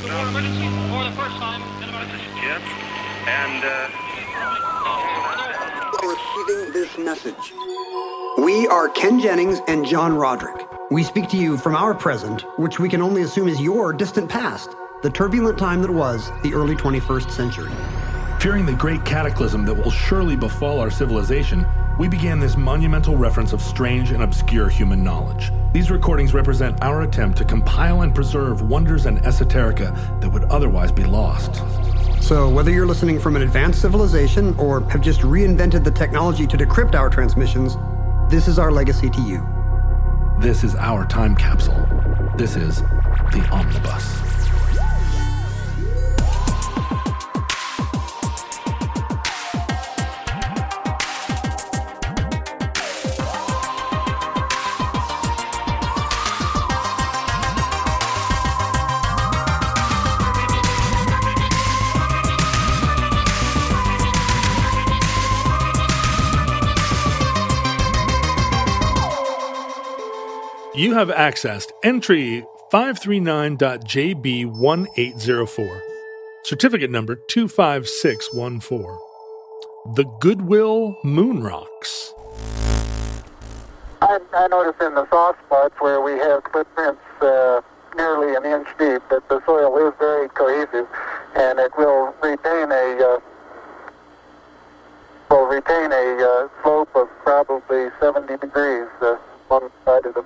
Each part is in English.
emergency for the first time in about... This is Jim, and Receiving this message. We are Ken Jennings and John Roderick. We speak to you from our present, which we can only assume is your distant past, the turbulent time that was the early 21st century. Fearing the great cataclysm that will surely befall our civilization, we began this monumental reference of strange and obscure human knowledge. These recordings represent our attempt to compile and preserve wonders and esoterica that would otherwise be lost. So whether you're listening from an advanced civilization or have just reinvented the technology to decrypt our transmissions, this is our legacy to you. This is our time capsule. This is the Omnibus. You have accessed entry 539.JB1804, certificate number 25614. The Goodwill Moon Rocks. I notice in the soft spots where we have footprints nearly an inch deep that the soil is very cohesive, and it will retain a slope of probably 70 degrees one side of the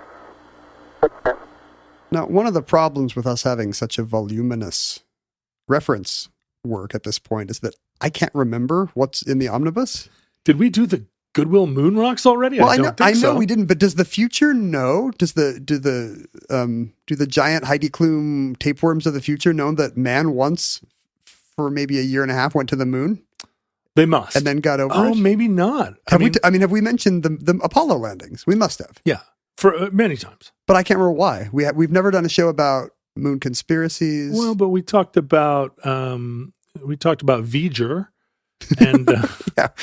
footprint. Now, one of the problems with us having such a voluminous reference work at this point is that I can't remember what's in the omnibus. Did we do the Goodwill Moon Rocks already? Well, I know we didn't, but does the future know? Do the giant Heidi Klum tapeworms of the future know that man once, for maybe a year and a half, went to the moon? They must. And then got over it? Oh, maybe not. Have we mentioned the Apollo landings? We must have. Yeah, for many times. But I can't remember why. We've never done a show about moon conspiracies. Well, but we talked about V'ger, and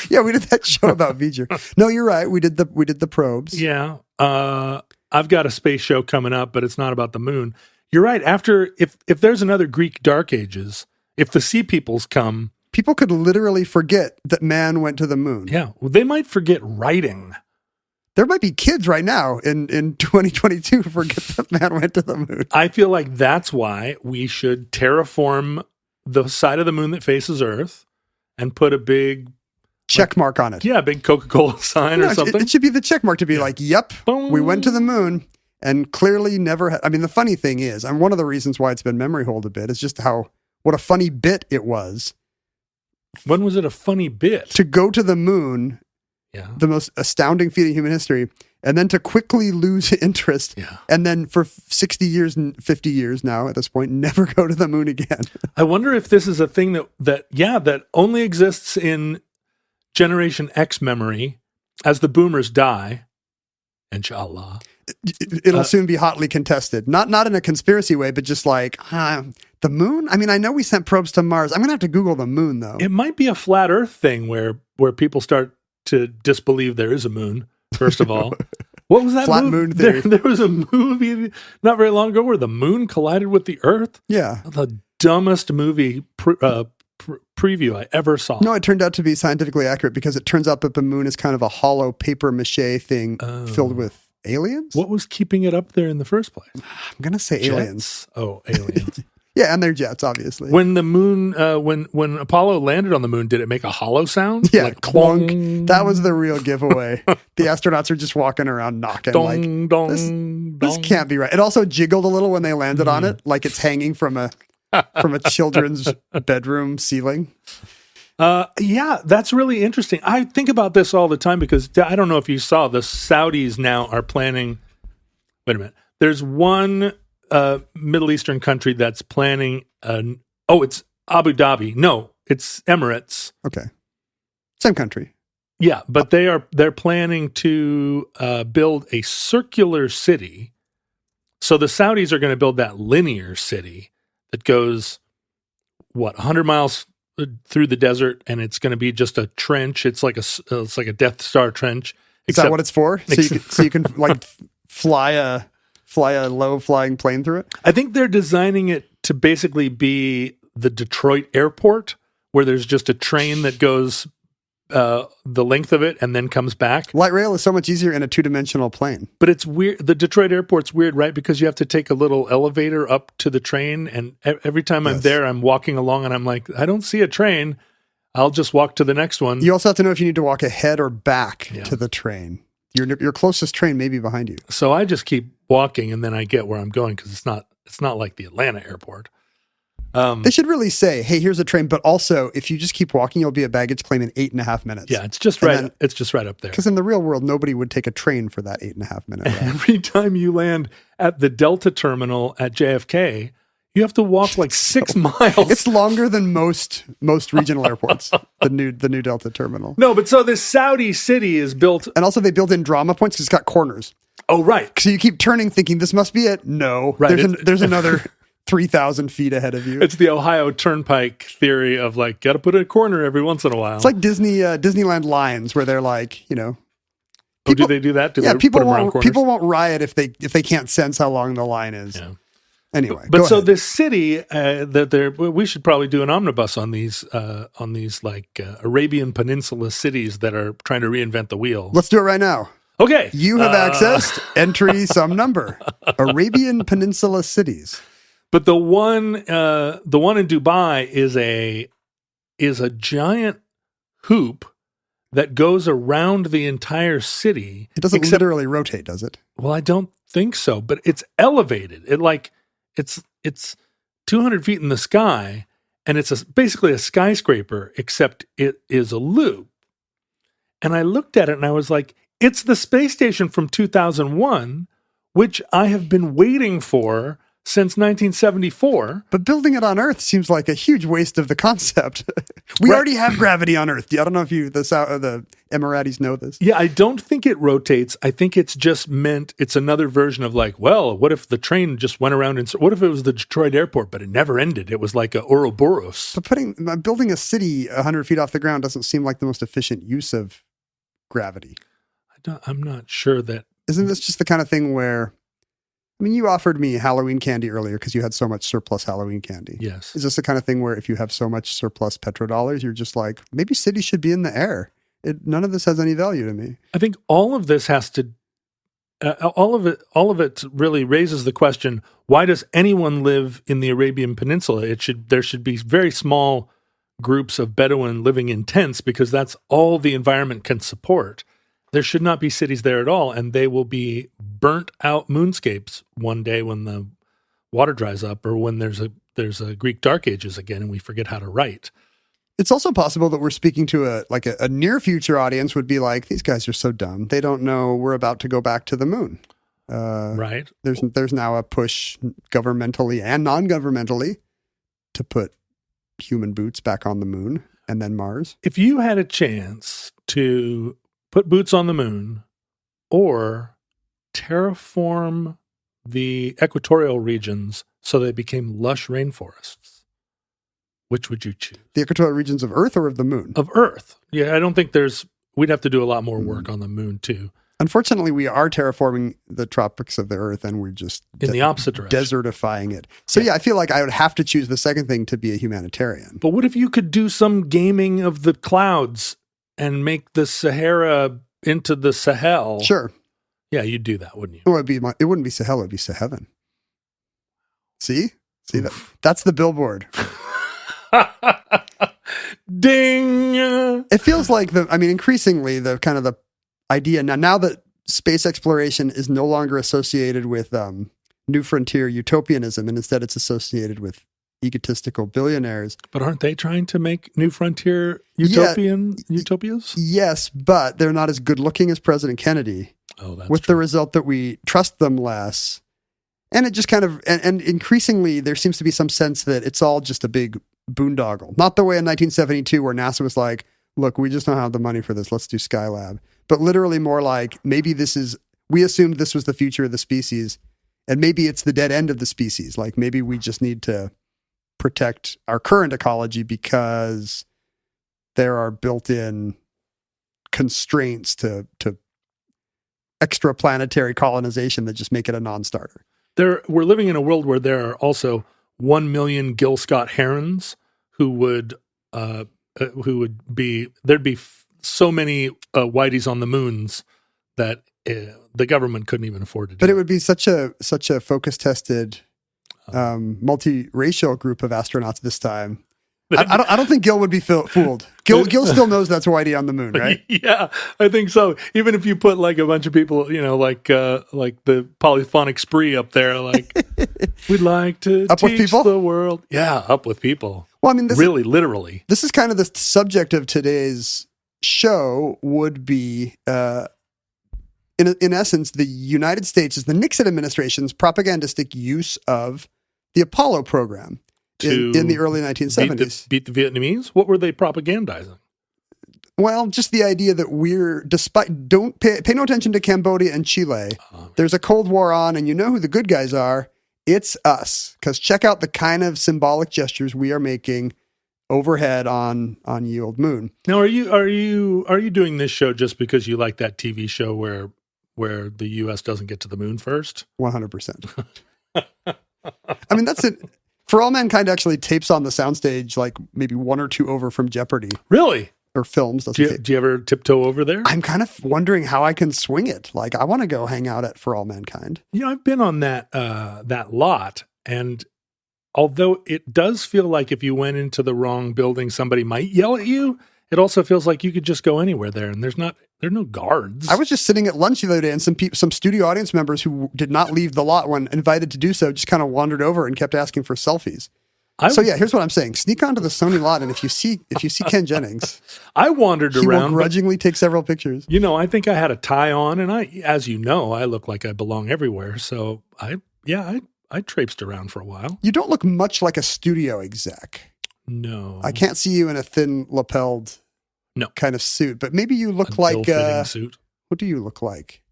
yeah, we did that show about V'ger. No, you're right. We did the probes. Yeah, I've got a space show coming up, but it's not about the moon. You're right. If there's another Greek Dark Ages, if the Sea Peoples come, people could literally forget that man went to the moon. Yeah, well, they might forget writing. There might be kids right now in 2022 who forget that man went to the moon. I feel like that's why we should terraform the side of the moon that faces Earth and put a big check mark on it. Yeah, a big Coca-Cola sign or something. It should be the check mark to be like, yep, boom. We went to the moon and clearly never had. I mean, the funny thing is, and one of the reasons why it's been memory hold a bit is just what a funny bit it was. When was it a funny bit? To go to the moon. Yeah. The most astounding feat in human history, and then to quickly lose interest, and then for 60 years and 50 years now at this point, never go to the moon again. I wonder if this is a thing that only exists in Generation X memory as the boomers die, inshallah. It'll soon be hotly contested. Not in a conspiracy way, but just like, the moon? I mean, I know we sent probes to Mars. I'm going to have to Google the moon, though. It might be a flat Earth thing where people start to disbelieve there is a moon, first of all. What was that Flat moon theory. There was a movie not very long ago where the moon collided with the Earth. Yeah. The dumbest movie preview I ever saw. No, it turned out to be scientifically accurate because it turns out that the moon is kind of a hollow paper mache thing filled with aliens. What was keeping it up there in the first place? I'm going to say aliens. Oh, aliens. Yeah, and they're jets, obviously. When the moon, when Apollo landed on the moon, did it make a hollow sound? Yeah, like clunk. Dong. That was the real giveaway. The astronauts are just walking around knocking. Dong, dong, this can't be right. It also jiggled a little when they landed on it, like it's hanging from a children's bedroom ceiling. Yeah, that's really interesting. I think about this all the time because I don't know if you saw, the Saudis now are planning. Wait a minute. There's one Middle Eastern country that's planning it's Abu Dhabi. No, it's Emirates. Okay. Same country. Yeah, but they're planning to build a circular city. So the Saudis are going to build that linear city that goes 100 miles through the desert, and it's going to be just a trench. It's like a Death Star trench. Is that what it's for? So you can like fly a low flying plane through it? I think they're designing it to basically be the Detroit airport, where there's just a train that goes the length of it and then comes back. Light rail is so much easier in a two-dimensional plane. But it's weird. The Detroit airport's weird, right? Because you have to take a little elevator up to the train, and every time I'm there, I'm walking along and I'm like, I don't see a train. I'll just walk to the next one. You also have to know if you need to walk ahead or back to the train. Your closest train may be behind you. So I just keep walking, and then I get where I'm going, because it's not like the Atlanta airport. They should really say, hey, here's a train, but also if you just keep walking, you'll be at baggage claim in 8.5 minutes. Yeah, it's just right. It's just right up there. Because in the real world, nobody would take a train for that 8.5 minute ride. Every time you land at the Delta terminal at JFK, you have to walk like 6 miles. It's longer than most regional airports. The new Delta terminal. No, but so this Saudi city is built, and also they built in drama points because it's got corners. Oh, right. So you keep turning, thinking this must be it. No, right. There's another 3,000 feet ahead of you. It's the Ohio Turnpike theory of like, got to put a corner every once in a while. It's like Disneyland lines where they're like, people, do they do that? People won't riot if they can't sense how long the line is. Yeah. Anyway, but so this city we should probably do an omnibus on these like Arabian Peninsula cities that are trying to reinvent the wheel. Let's do it right now. Okay, you have accessed entry some number Arabian Peninsula cities. But the one in Dubai is a giant hoop that goes around the entire city. It doesn't literally rotate, does it? Well, I don't think so, but it's elevated. It's 200 feet in the sky, and it's basically a skyscraper, except it is a loop. And I looked at it and I was like, it's the space station from 2001, which I have been waiting for since 1974. But building it on Earth seems like a huge waste of the concept. We already have gravity on Earth. I don't know if the Emiratis know this. Yeah, I don't think it rotates. I think it's just it's another version of like, well, what if the train just went around and what if it was the Detroit airport, but it never ended? It was like a Ouroboros. But building a city 100 feet off the ground doesn't seem like the most efficient use of gravity. I'm not sure that. Isn't this just the kind of thing where, I mean, you offered me Halloween candy earlier because you had so much surplus Halloween candy. Yes. Is this the kind of thing where if you have so much surplus petrodollars, you're just like, maybe cities should be in the air? None of this has any value to me. I think all of this has to, all of it really raises the question, why does anyone live in the Arabian Peninsula? There should be very small groups of Bedouin living in tents because that's all the environment can support. There should not be cities there at all, and they will be burnt out moonscapes one day when the water dries up, or when there's a Greek Dark Ages again, and we forget how to write. It's also possible that we're speaking to a near future audience would be like, these guys are so dumb. They don't know we're about to go back to the moon. Right. There's now a push governmentally and non-governmentally to put human boots back on the moon and then Mars. If you had a chance to put boots on the moon or terraform the equatorial regions so they became lush rainforests, which would you choose? The equatorial regions of Earth or of the moon? Of Earth. Yeah, I don't think we'd have to do a lot more work on the moon too. Unfortunately, we are terraforming the tropics of the Earth, and we're just in the opposite direction, desertifying it. So yeah, I feel like I would have to choose the second thing to be a humanitarian. But what if you could do some gaming of the clouds and make the Sahara into the Sahel? Sure. Yeah, you'd do that, wouldn't you? Well, it wouldn't be Sahel, it'd be Saheaven. See that's the billboard. Ding! It feels like increasingly the kind of the idea now that space exploration is no longer associated with new frontier utopianism, and instead it's associated with egotistical billionaires. But aren't they trying to make new frontier utopias? Yes, but they're not as good looking as President Kennedy. Oh, that's with true. The result that we trust them less. And it just kind of, and increasingly there seems to be some sense that it's all just a big boondoggle. Not the way in 1972 where NASA was like, look, we just don't have the money for this. Let's do Skylab. But literally more like, maybe we assumed this was the future of the species, and maybe it's the dead end of the species. Like maybe we just need to protect our current ecology because there are built-in constraints to extraplanetary colonization that just make it a non-starter. We're living in a world where there are also 1 million Gil Scott Herons who would be, there'd be so many Whiteys on the moons that the government couldn't even afford to do. But it would be such a focus tested, multiracial group of astronauts this time. I don't think Gil would be fooled. Gil still knows that's Whitey on the moon, right? Yeah, I think so. Even if you put like a bunch of people, like the polyphonic spree up there, like we'd like to Up with teach people? the world. Yeah, up with people. Well, I mean, really, literally. This is kind of the subject of today's show. Would be, in essence, the United States is the Nixon administration's propagandistic use of the Apollo program in the early 1970s. Beat the Vietnamese? What were they propagandizing? Well, just the idea that don't pay no attention to Cambodia and Chile. There's a Cold War on, and you know who the good guys are. It's us. Because check out the kind of symbolic gestures we are making overhead on ye old moon. Now, are you doing this show just because you like that TV show where the U.S. doesn't get to the moon first? 100%. I mean, that's it. For All Mankind actually tapes on the soundstage like maybe one or two over from Jeopardy. Really? Or films. Do you ever tiptoe over there? I'm kind of wondering how I can swing it. Like, I want to go hang out at For All Mankind. I've been on that lot, and although it does feel like if you went into the wrong building, somebody might yell at you, it also feels like you could just go anywhere there, and there are no guards. I was just sitting at lunch the other day, and some studio audience members who did not leave the lot when invited to do so just kind of wandered over and kept asking for selfies. So yeah, here's what I'm saying: sneak onto the Sony lot, and if you see Ken Jennings, I wandered he around, will grudgingly take several pictures. I think I had a tie on, and as you know, I look like I belong everywhere. So I traipsed around for a while. You don't look much like a studio exec. No, I can't see you in a thin lapelled, kind of suit. But maybe you look like ill-fitting suit. What do you look like?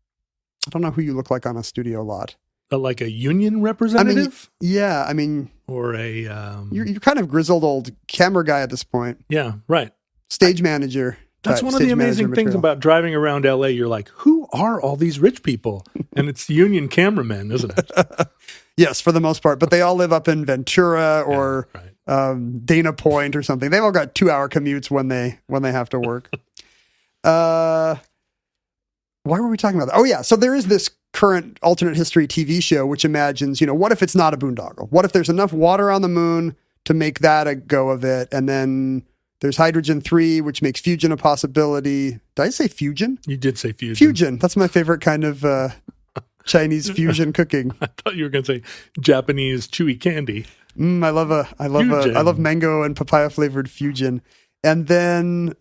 I don't know who you look like on a studio lot. Like a union representative? I mean, or a you're kind of grizzled old camera guy at this point. Yeah, right. Stage manager. That's one of the amazing things about driving around LA. You're like, who are all these rich people? And it's union cameramen, isn't it? Yes, for the most part. But they all live up in Ventura or Dana Point or something. They've all got 2-hour commutes when they have to work. Why were we talking about that? Oh yeah, so there is this current alternate history TV show which imagines, what if it's not a boondoggle? What if there's enough water on the moon to make that a go of it? And then there's hydrogen 3, which makes fusion a possibility. Did I say fusion? You did say fusion. Fusion. That's my favorite kind of Chinese fusion cooking. I thought you were going to say Japanese chewy candy. I love mango and papaya flavored fusion. And then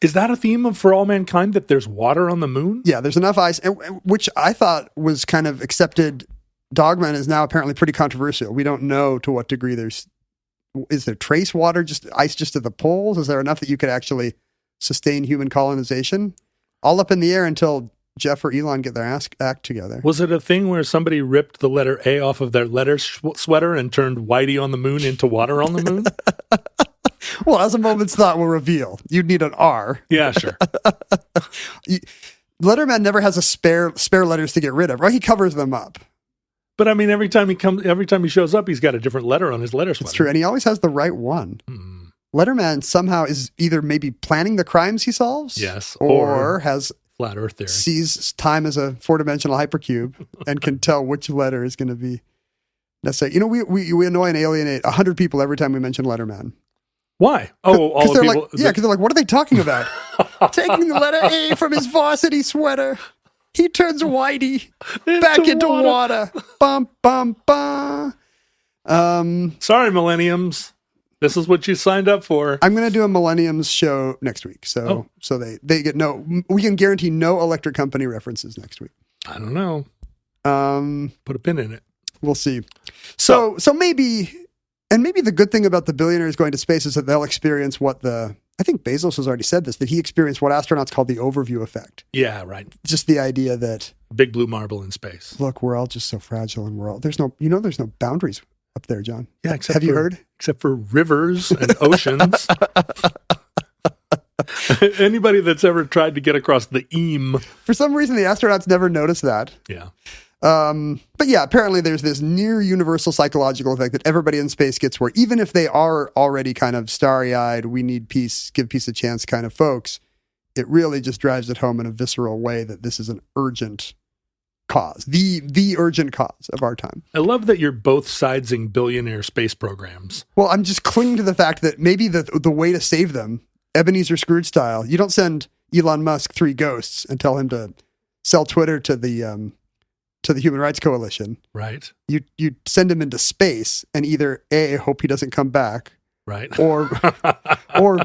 is that a theme of For All Mankind, that there's water on the moon? Yeah, there's enough ice, which I thought was kind of accepted dogma and is now apparently pretty controversial. We don't know to what degree is there trace water, just ice just to the poles? Is there enough that you could actually sustain human colonization? All up in the air until Jeff or Elon get their act together. Was it a thing where somebody ripped the letter A off of their letter sweater and turned Whitey on the moon into water on the moon? Well, as a moment's thought will reveal, you'd need an R. Yeah, sure. Letterman never has a spare letters to get rid of, right? He covers them up. But I mean, every time he shows up, he's got a different letter on his letter sweater. It's true, and he always has the right one. Letterman somehow is either maybe planning the crimes he solves, yes, or has flat Earth theory, sees time as a 4-dimensional hypercube and can tell which letter is going to be necessary. We annoy and alienate 100 people every time we mention Letterman. Why? Oh, all the people. Because they're like, what are they talking about? Taking the letter A from his varsity sweater. He turns Whitey back into water. Bum, bum, bum. Sorry, Millenniums. This is what you signed up for. I'm going to do a Millenniums show next week. So they get we can guarantee no electric company references next week. I don't know. Put a pin in it. We'll see. So maybe the good thing about the billionaires going to space is that they'll experience I think Bezos has already said this, that he experienced what astronauts call the overview effect. Yeah, right. Just the idea that big blue marble in space. Look, we're all just so fragile, and there's no boundaries up there, John. Yeah, you heard? Except for rivers and oceans. Anybody that's ever tried to get across the Eem. For some reason, the astronauts never noticed that. Yeah. But yeah, apparently there's this near universal psychological effect that everybody in space gets, where even if they are already kind of starry-eyed, we need peace, give peace a chance kind of folks, it really just drives it home in a visceral way that this is an urgent cause, the urgent cause of our time. I love that you're both sidesing billionaire space programs. Well, I'm just clinging to the fact that maybe the way to save them, Ebenezer Scrooge style, you don't send Elon Musk 3 ghosts and tell him to sell Twitter to the Human Rights Coalition. Right. You send him into space and either A, hope he doesn't come back, right, or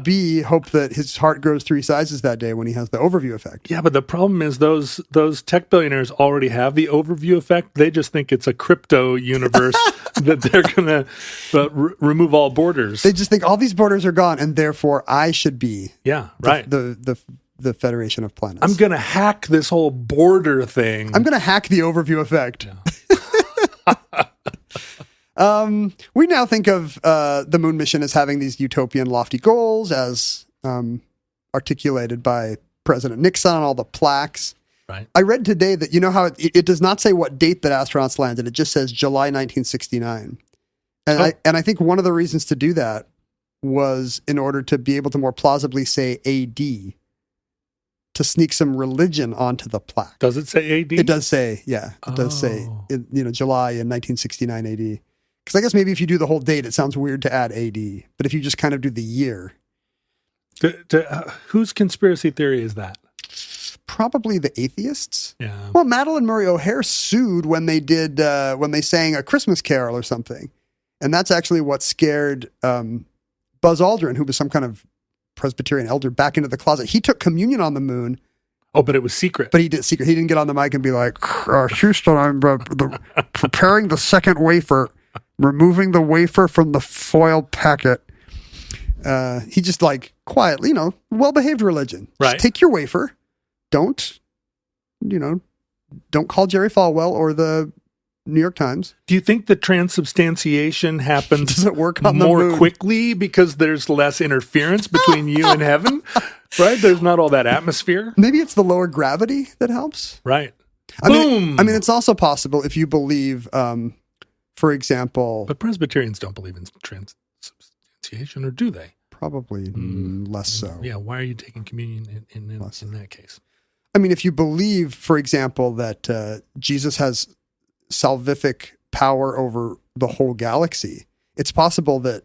B, hope that his heart grows 3 sizes that day when he has the overview effect. Yeah, but the problem is those tech billionaires already have the overview effect. They just think it's a crypto universe that they're going to remove all borders. They just think all these borders are gone, and therefore I should be right. the Federation of Planets. I'm going to hack this whole border thing. I'm going to hack the overview effect. Yeah. We now think of the moon mission as having these utopian lofty goals as articulated by President Nixon on all the plaques. Right. I read today that, you know how it does not say what date that astronauts landed. It just says July 1969. And I think one of the reasons to do that was in order to be able to more plausibly say AD, to sneak some religion onto the plaque. Does it say AD? It does say, yeah. It does say, July in 1969 AD. Because I guess maybe if you do the whole date, it sounds weird to add AD. But if you just kind of do the year. Whose conspiracy theory is that? Probably the atheists. Yeah. Well, Madeline Murray O'Hare sued when they sang A Christmas Carol or something. And that's actually what scared Buzz Aldrin, who was some kind of Presbyterian elder, back into the closet. He took communion on the moon. Oh, but it was secret. But he did secret. He didn't get on the mic and be like, Houston, I'm preparing the second wafer, removing the wafer from the foil packet. He just quietly, well-behaved religion. Right. Just take your wafer. Don't call Jerry Falwell or the New York Times. Do you think the transubstantiation happens Does it work on the more moon? quickly because there's less interference between you and heaven? Right? There's not all that atmosphere. Maybe it's the lower gravity that helps. Right. Boom! I mean, it's also possible if you believe, for example... But Presbyterians don't believe in transubstantiation, or do they? Probably less so. Yeah, why are you taking communion in that case? I mean, if you believe, for example, that Jesus has salvific power over the whole galaxy, it's possible that,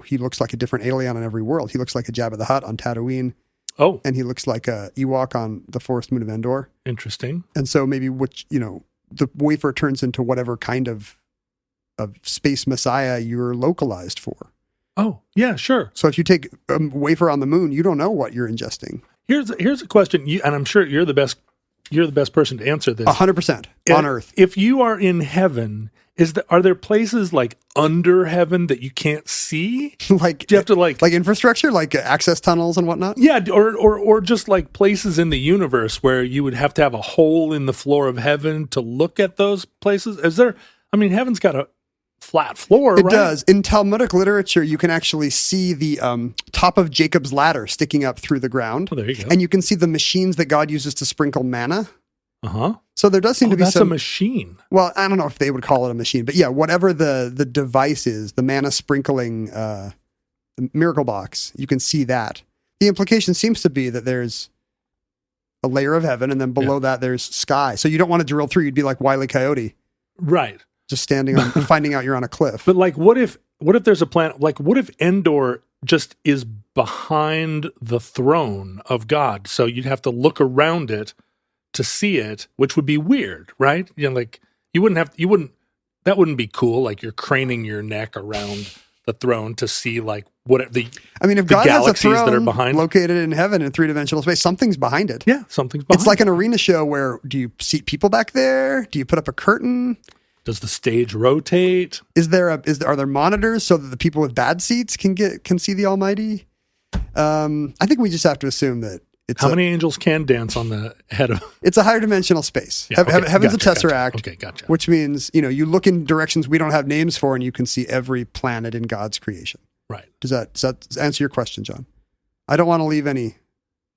he looks like a different alien on every world. He looks like a Jabba the Hutt on Tatooine. Oh. And he looks like a Ewok on the forest moon of Endor. Interesting. And so maybe the wafer turns into whatever kind of space messiah you're localized for. Oh, yeah, sure. So if you take a wafer on the moon, you don't know what you're ingesting. Here's a question, and I'm sure you're the best person to answer this. 100% on Earth. If you are in heaven, are there places like under heaven that you can't see? Do you have to like infrastructure, like access tunnels and whatnot? Yeah, or just like places in the universe where you would have to have a hole in the floor of heaven to look at those places? Is there? I mean, heaven's got a flat floor, It right? does. In Talmudic literature, you can actually see the top of Jacob's ladder sticking up through the ground. Oh, there you go. And you can see the machines that God uses to sprinkle manna. Uh-huh. So there does seem to be that's a machine. Well, I don't know if they would call it a machine, but yeah, whatever the device is, the manna sprinkling miracle box, you can see that. The implication seems to be that there's a layer of heaven, and then below that there's sky. So you don't want to drill through. You'd be like Wile E. Coyote. Right. Just standing on, finding out you're on a cliff. But like, what if there's a planet, like what if Endor just is behind the throne of God? So you'd have to look around it to see it, which would be weird, right? Like that wouldn't be cool. Like you're craning your neck around the throne to see like if God has a throne that are behind located in heaven in 3-dimensional space, something's behind it. Yeah, something's behind. It's like an arena show where do you seat people back there? Do you put up a curtain? Does the stage rotate? Are there monitors so that the people with bad seats can see the Almighty? I think we just have to assume that how many angels can dance on the head of? It's a higher dimensional space. Yeah, Heaven's a tesseract. Okay, gotcha. Which means you look in directions we don't have names for, and you can see every planet in God's creation. Right. Does that answer your question, John? I don't want to leave any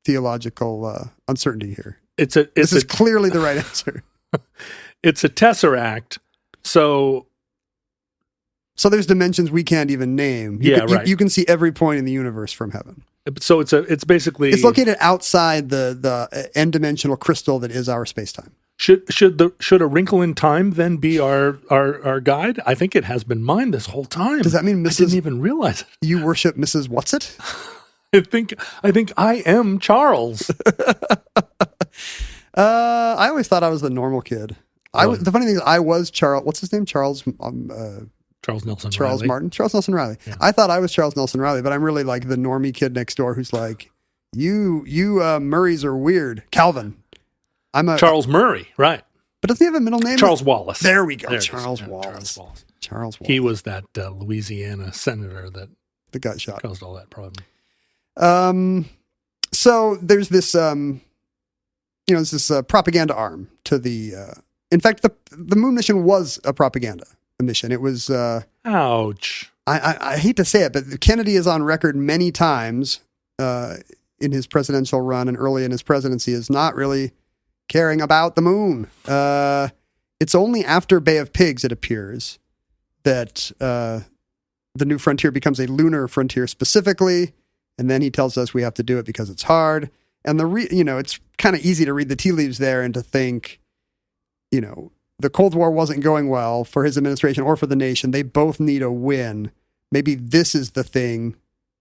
theological uncertainty here. This is clearly the right answer. It's a tesseract. So there's dimensions we can't even name. Right. You can see every point in the universe from heaven. So it's basically it's located outside the n-dimensional crystal that is our space-time. Should a wrinkle in time then be our guide? I think it has been mine this whole time. Does that mean I didn't even realize it? You worship Mrs. What's-It? I think I am Charles. I always thought I was the normal kid. The funny thing is, I was Charles. What's his name? Charles Nelson. Charles Riley. Martin. Charles Nelson Riley. Yeah. I thought I was Charles Nelson Riley, but I'm really like the normie kid next door who's like, you Murrays are weird. Calvin. I'm a Charles Murray, right? But doesn't he have a middle name? Charles Wallace. There we go. There Charles Wallace. Charles Wallace. He was that Louisiana senator that got shot. Caused all that problem. So there's this, there's this propaganda arm to the. In fact, the moon mission was a propaganda mission. It was. Ouch. I hate to say it, but Kennedy is on record many times in his presidential run and early in his presidency as not really caring about the moon. It's only after Bay of Pigs, it appears, that the new frontier becomes a lunar frontier specifically, and then he tells us we have to do it because it's hard. And it's kind of easy to read the tea leaves there and to think, the Cold War wasn't going well for his administration or for the nation. They both need a win. Maybe this is the thing.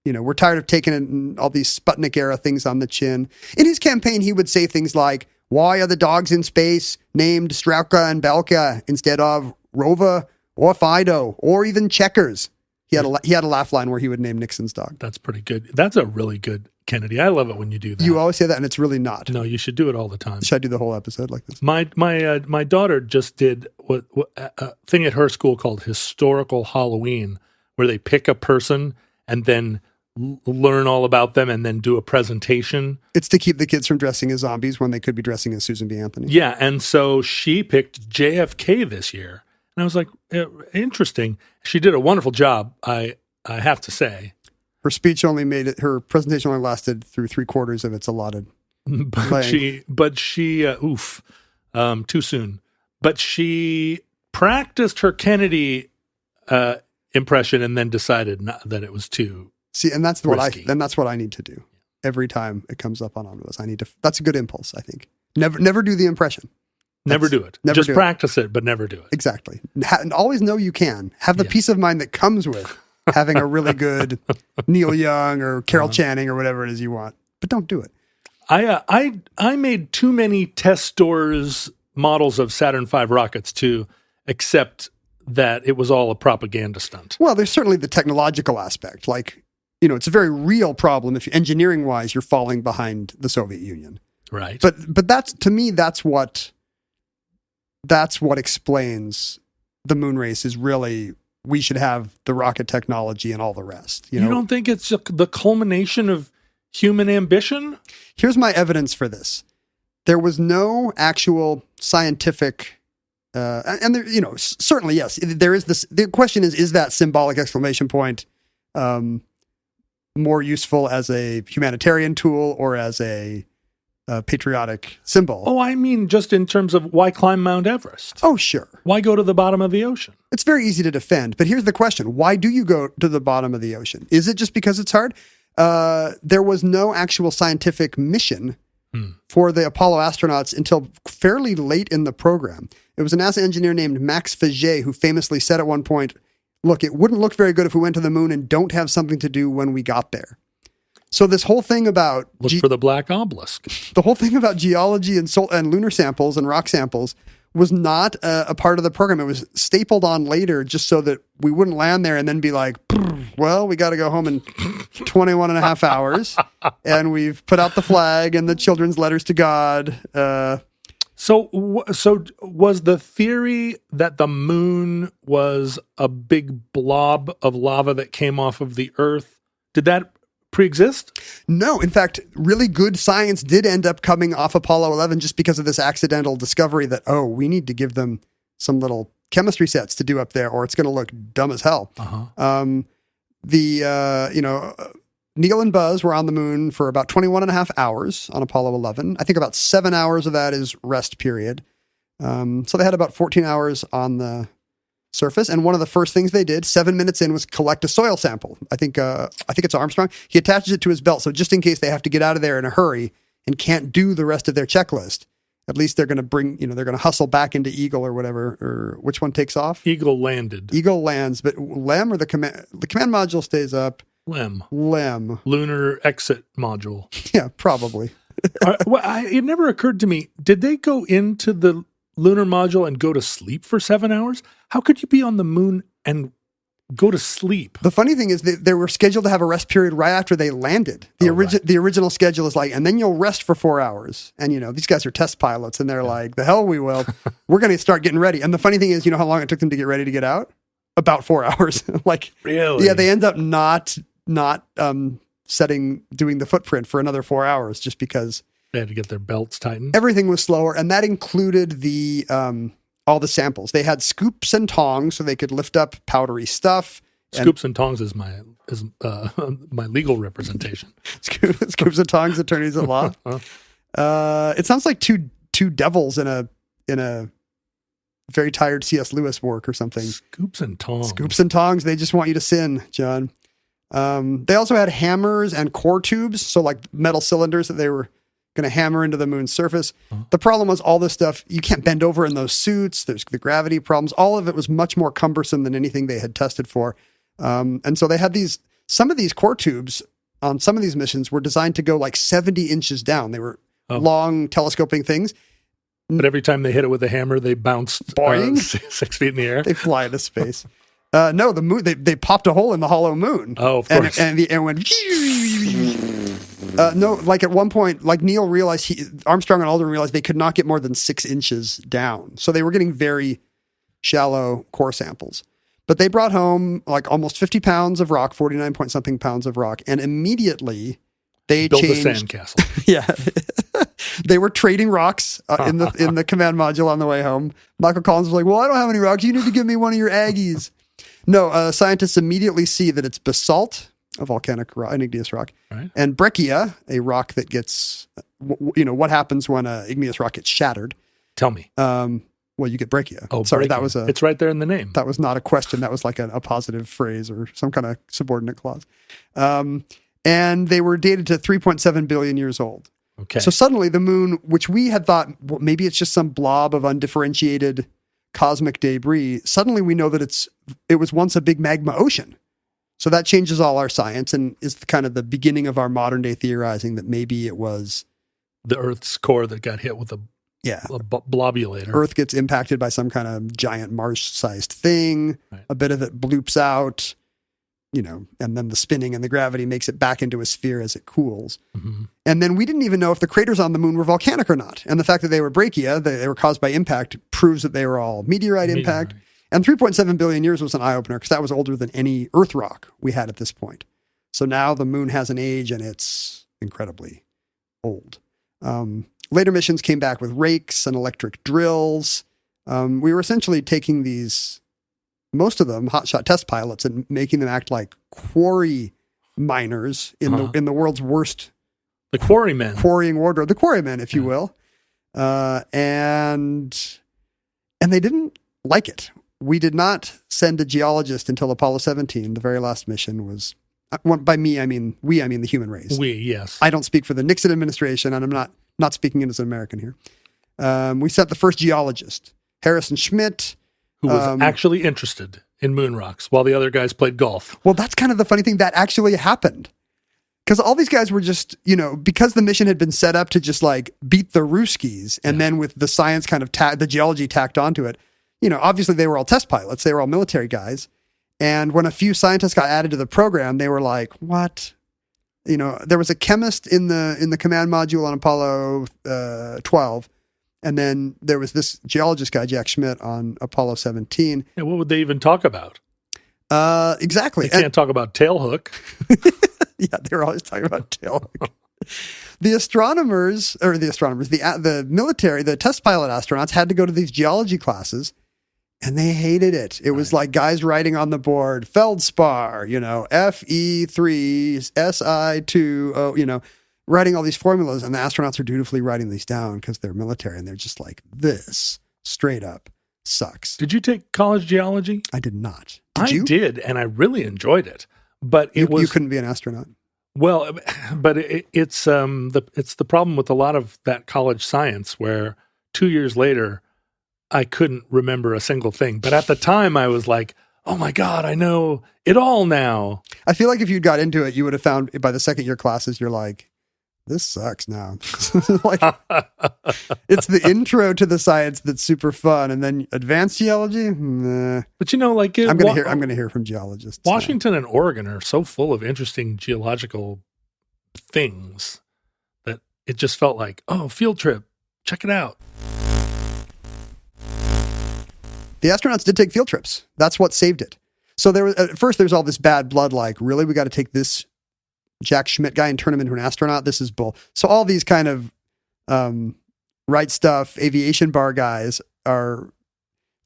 We're tired of taking all these Sputnik era things on the chin. In his campaign, he would say things like, why are the dogs in space named Strauka and Belka instead of Rova or Fido or even Checkers? He had a laugh line where he would name Nixon's dog. That's pretty good. That's a really good Kennedy. I love it when you do that. You always say that, and it's really not. No, you should do it all the time. Should I do the whole episode like this? My daughter just did what a thing at her school called Historical Halloween, where they pick a person and then learn all about them and then do a presentation. It's to keep the kids from dressing as zombies when they could be dressing as Susan B. Anthony. Yeah, and so she picked JFK this year. And I was like, interesting. She did a wonderful job, I have to say. Her speech her presentation only lasted through 3/4 of its allotted. But she, too soon. But she practiced her Kennedy impression and then decided that it was too. See, and that's risky. That's what I need to do every time it comes up on Omnibus. That's a good impulse, I think. Never do the impression. Never do it. Just practice it, but never do it. Exactly. And always know you can. Have the peace of mind that comes with having a really good Neil Young or Carol Channing or whatever it is you want. But don't do it. I made too many test stores models of Saturn V rockets to accept that it was all a propaganda stunt. Well, there's certainly the technological aspect. Like, it's a very real problem if engineering-wise you're falling behind the Soviet Union. Right. But that's, to me, that's what explains the moon race is really we should have the rocket technology and all the rest. You don't think it's the culmination of human ambition? Here's my evidence for this. There was no actual scientific, and there, certainly, yes, there is this. The question is that symbolic exclamation point more useful as a humanitarian tool or as a patriotic symbol? Oh, I mean, just in terms of why climb Mount Everest? Oh, sure. Why go to the bottom of the ocean? It's very easy to defend, but here's the question. Why do you go to the bottom of the ocean? Is it just because it's hard? There was no actual scientific mission for the Apollo astronauts until fairly late in the program. It was a NASA engineer named Max Faget who famously said at one point, look, it wouldn't look very good if we went to the moon and don't have something to do when we got there. So this whole thing about look for the black obelisk. The whole thing about geology and lunar samples and rock samples was not a part of the program. It was stapled on later just so that we wouldn't land there and then be like, well, we got to go home in 21 and a half hours. And we've put out the flag and the children's letters to God. So was the theory that the moon was a big blob of lava that came off of the Earth? Did that pre-exist? No. In fact, really good science did end up coming off Apollo 11 just because of this accidental discovery that, we need to give them some little chemistry sets to do up there or it's going to look dumb as hell. Neil and Buzz were on the moon for about 21 and a half hours on Apollo 11. I think about 7 hours of that is rest period. So they had about 14 hours on the surface, and one of the first things they did 7 minutes in was collect a soil sample. I think it's Armstrong. He attaches it to his belt, so just in case they have to get out of there in a hurry and can't do the rest of their checklist, at least they're going to they're going to hustle back into Eagle or whatever, or which one takes off? Eagle landed. Eagle lands, but LEM or the command module stays up. LEM. Lunar exit module. Yeah, probably. It never occurred to me, did they go into the lunar module and go to sleep for 7 hours? How could you be on the moon and go to sleep? The funny thing is they were scheduled to have a rest period right after they landed. The original schedule is like, and then you'll rest for 4 hours. And, these guys are test pilots, and they're like, the hell we will. We're going to start getting ready. And the funny thing is, how long it took them to get ready to get out? About 4 hours. Really? Yeah, they end up not doing the footprint for another 4 hours just because they had to get their belts tightened. Everything was slower, and that included the all the samples. They had scoops and tongs so they could lift up powdery stuff. Scoops and tongs is my legal representation. Scoops and tongs, attorneys at law. It sounds like two devils in a very tired C.S. Lewis work or something. Scoops and tongs. Scoops and tongs. They just want you to sin, John. They also had hammers and core tubes, so like metal cylinders that they were going to hammer into the moon's surface. The problem was all this stuff, you can't bend over in those suits. There's the gravity problems. All of it was much more cumbersome than anything they had tested for. And so they had some of these core tubes on some of these missions were designed to go like 70 inches down. They were long telescoping things. But every time they hit it with a hammer, they bounced 6 feet in the air. They fly into space. No, the moon, they popped a hole in the hollow moon. Oh, of course. And went... no, like at one point, like Neil realized, Armstrong and Aldrin realized they could not get more than 6 inches down. So they were getting very shallow core samples. But they brought home like almost 50 pounds of rock, 49 point something pounds of rock. And immediately they built changed. a sandcastle. Yeah. They were trading rocks in the command module on the way home. Michael Collins was like, well, I don't have any rocks. You need to give me one of your Aggies. No, scientists immediately see that it's basalt, a volcanic rock, an igneous rock, right, and breccia, a rock that gets, what happens when an igneous rock gets shattered. Tell me. Well, you get breccia. Oh, sorry, breccia. It's right there in the name. That was not a question. That was like a positive phrase or some kind of subordinate clause. And they were dated to 3.7 billion years old. Okay. So suddenly the moon, which we had thought, well, maybe it's just some blob of undifferentiated cosmic debris, suddenly we know that it was once a big magma ocean. So that changes all our science and is kind of the beginning of our modern day theorizing that maybe it was the Earth's core that got hit with a blobulator. Earth gets impacted by some kind of giant Mars-sized thing. Right. A bit of it bloops out, and then the spinning and the gravity makes it back into a sphere as it cools. Mm-hmm. And then we didn't even know if the craters on the moon were volcanic or not. And the fact that they were breccia, they were caused by impact, proves that they were all meteorite impact. And 3.7 billion years was an eye-opener because that was older than any Earth rock we had at this point. So now the moon has an age and it's incredibly old. Later missions came back with rakes and electric drills. We were essentially taking most of them hotshot test pilots and making them act like quarry miners in the world's worst. The quarrymen. Quarrying wardrobe. The quarrymen, if you will. And they didn't like it. We did not send a geologist until Apollo 17. The very last mission was, by me, I mean the human race. We, yes. I don't speak for the Nixon administration, and I'm not speaking as an American here. We sent the first geologist, Harrison Schmitt. Who was actually interested in moon rocks while the other guys played golf. Well, that's kind of the funny thing that actually happened. Because all these guys were just, because the mission had been set up to just like beat the Ruskies, and then with the science kind of the geology tacked onto it, obviously they were all test pilots. They were all military guys. And when a few scientists got added to the program, they were like, what? There was a chemist in the command module on Apollo 12. And then there was this geologist guy, Jack Schmitt, on Apollo 17. Yeah, what would they even talk about? Exactly. They can't talk about tailhook. Yeah, they were always talking about tailhook. The military, the test pilot astronauts had to go to these geology classes, and they hated it. It was like guys writing on the board, Feldspar, Fe3, Si2, writing all these formulas, and the astronauts are dutifully writing these down because they're military, and they're just like, this Straight up. Sucks. Did you take college geology? I did not. I Did you? did, and I really enjoyed it. But it was You couldn't be an astronaut. well, but it's the problem with a lot of that college science where 2 years later I couldn't remember a single thing. But at the time I was like, oh my God, I know it all now. I feel like if you got into it, you would have found by the second year classes, you're like, this sucks now. Like, it's the intro to the science that's super fun, and then advanced geology. Nah. But like I'm gonna hear from geologists. Washington and Oregon are so full of interesting geological things that it just felt like, oh, field trip, check it out. The astronauts did take field trips. That's what saved it. So there was at first there's all this bad blood, like, really, we got to take this Jack Schmidt guy and turn him into an astronaut? This is bull. So all these kind of right stuff, aviation bar guys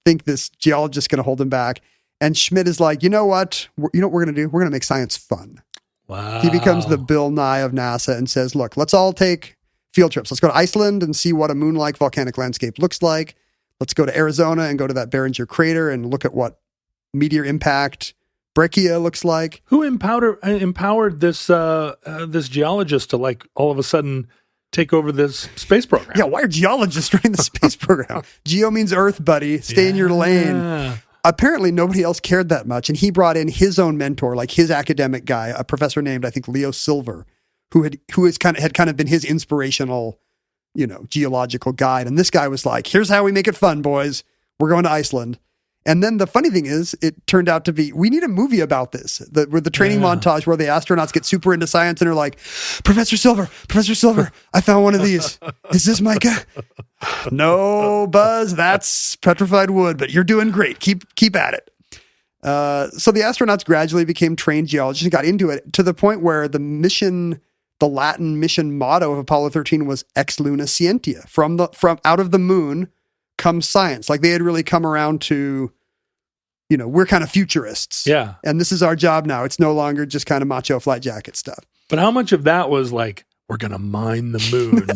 think this geologist is going to hold him back. And Schmidt is like, you know what? You know what we're going to do? We're going to make science fun. Wow. He becomes the Bill Nye of NASA and says, look, let's all take field trips. Let's go to Iceland and see what a moon-like volcanic landscape looks like. Let's go to Arizona and go to that Barringer crater and look at what meteor impact breccia looks like. Who empowered this this geologist to, like, all of a sudden take over this space program? Yeah, why are geologists running the space program? Geo means Earth, buddy. Stay in your lane. Apparently, nobody else cared that much, and he brought in his own mentor, like his academic guy, a professor named, I think, Leo Silver, who had kind of been his inspirational, geological guide. And this guy was like, here's how we make it fun, boys. We're going to Iceland. And then the funny thing is, it turned out to be, we need a movie about this, with the training montage where the astronauts get super into science and are like, Professor Silver, I found one of these. Is this Micah? No, Buzz, that's petrified wood, but you're doing great. Keep at it. So the astronauts gradually became trained geologists and got into it to the point where the Latin mission motto of Apollo 13 was Ex Luna Scientia. From out of the moon comes science. Like, they had really come around to, we're kind of futurists. Yeah. And this is our job now. It's no longer just kind of macho flight jacket stuff. But how much of that was like, we're going to mine the moon?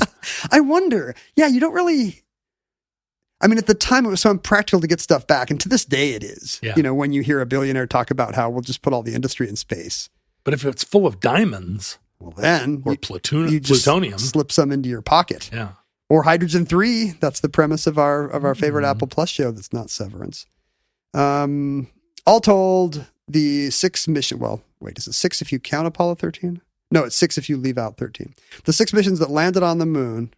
I wonder. Yeah, you don't really... I mean, at the time, it was so impractical to get stuff back. And to this day, it is. Yeah. When you hear a billionaire talk about how we'll just put all the industry in space. But if it's full of diamonds... Well, then... Or you just plutonium. slip some into your pocket. Yeah. Or hydrogen-3. That's the premise of our favorite Apple Plus show that's not Severance. All told, the 6 mission... Well, wait, is it 6 if you count Apollo 13? No, it's 6 if you leave out 13. The 6 missions that landed on the moon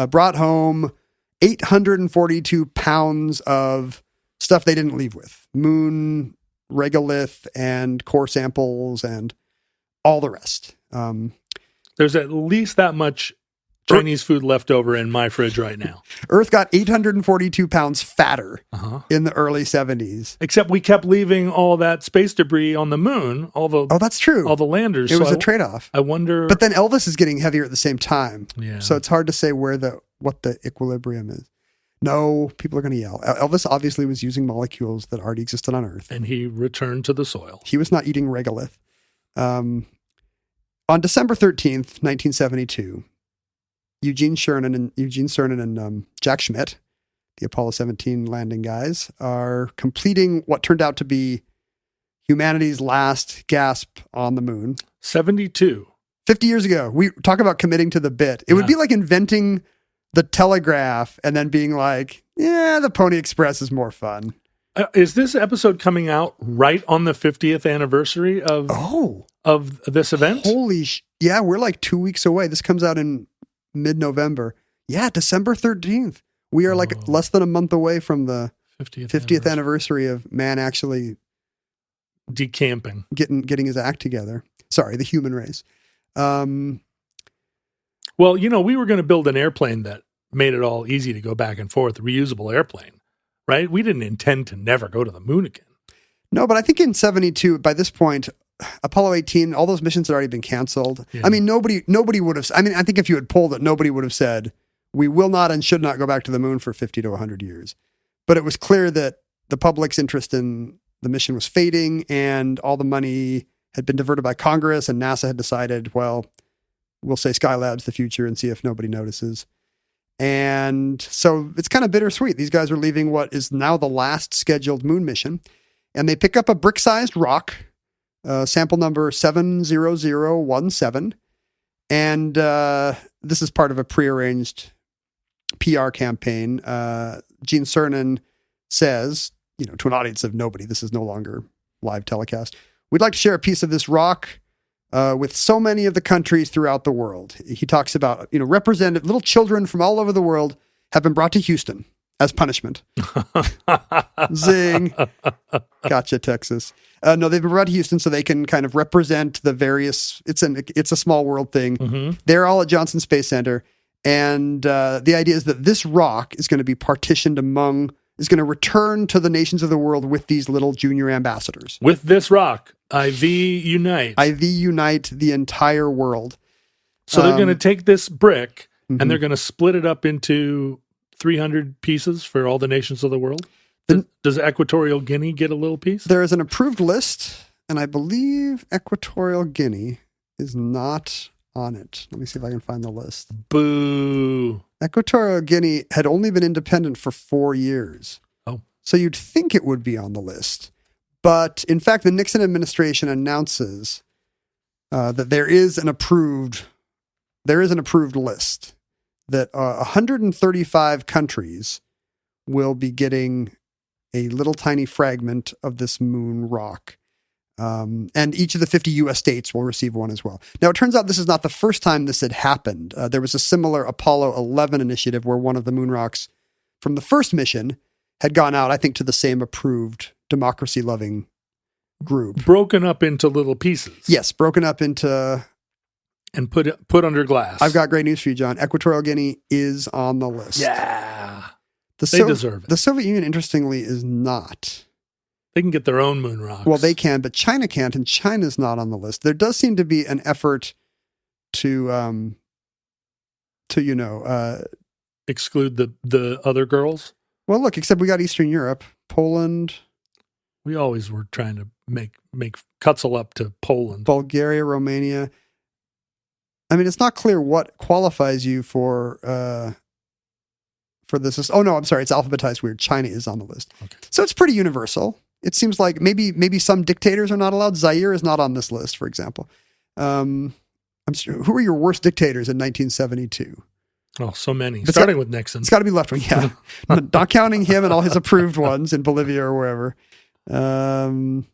brought home 842 pounds of stuff they didn't leave with. Moon, regolith, and core samples, and all the rest. There's at least that much Chinese food left over in my fridge right now. Earth got 842 pounds fatter in the early 70s. Except we kept leaving all that space debris on the moon. That's true. All the landers. It was a trade-off. I wonder. But then Elvis is getting heavier at the same time. Yeah. So it's hard to say what the equilibrium is. No, people are going to yell. Elvis obviously was using molecules that already existed on Earth. And he returned to the soil. He was not eating regolith. On December 13th, 1972, Eugene Cernan and Jack Schmidt, the Apollo 17 landing guys, are completing what turned out to be humanity's last gasp on the moon. 72. 50 years ago. We talk about committing to the bit. It would be like inventing the telegraph and then being like, yeah, the Pony Express is more fun. Is this episode coming out right on the 50th anniversary of this event? Yeah, we're like 2 weeks away. This comes out in mid-November. Yeah, December 13th. We are like less than a month away from the 50th anniversary of man actually decamping, getting his act together. Sorry, the human race. Well, we were going to build an airplane that made it all easy to go back and forth, reusable airplane, right? We didn't intend to never go to the moon again. No, but I think in 72, by this point, Apollo 18, all those missions had already been canceled. Yeah. I mean, nobody would have, I think if you had polled it, nobody would have said, we will not and should not go back to the moon for 50 to 100 years. But it was clear that the public's interest in the mission was fading, and all the money had been diverted by Congress, and NASA had decided, well, we'll say Skylab's the future and see if nobody notices. And so it's kind of bittersweet. These guys are leaving what is now the last scheduled moon mission. And they pick up a brick-sized rock, sample number 70017. And this is part of a prearranged PR campaign. Gene Cernan says, to an audience of nobody, this is no longer live telecast, we'd like to share a piece of this rock with so many of the countries throughout the world. He talks about, representative little children from all over the world have been brought to Houston as punishment. Zing. Gotcha, Texas. No, they've been brought to Houston so they can kind of represent the various, it's a small world thing. Mm-hmm. They're all at Johnson Space Center. And the idea is that this rock is going to be partitioned is going to return to the nations of the world with these little junior ambassadors. With this rock, IV unite. IV unite the entire world. So they're going to take this brick and they're going to split it up into 300 pieces for all the nations of the world. Does Equatorial Guinea get a little piece? There is an approved list, and I believe Equatorial Guinea is not on it. Let me see if I can find the list. Boo. Equatorial Guinea had only been independent for 4 years. Oh. So you'd think it would be on the list. But in fact, the Nixon administration announces that there is an approved list that 135 countries will be getting a little tiny fragment of this moon rock. And each of the 50 U.S. states will receive one as well. Now, it turns out this is not the first time this had happened. There was a similar Apollo 11 initiative where one of the moon rocks from the first mission had gone out, I think, to the same approved democracy-loving group. Broken up into little pieces. Yes, broken up into... And put under glass. I've got great news for you, John. Equatorial Guinea is on the list. Yeah. They deserve it. The Soviet Union, interestingly, is not. They can get their own moon rocks. Well, they can, but China can't, and China's not on the list. There does seem to be an effort to exclude the other girls. Well, look, except we got Eastern Europe, Poland. We always were trying to make Kutzel up to Poland. Bulgaria, Romania. I mean, it's not clear what qualifies you for this. Oh, no, I'm sorry. It's alphabetized weird. China is on the list. Okay. So it's pretty universal. It seems like maybe some dictators are not allowed. Zaire is not on this list, for example. I'm sure, who are your worst dictators in 1972? Oh, so many. Starting with Nixon. It's got to be left wing, yeah. Not counting him and all his approved ones in Bolivia or wherever. I mean,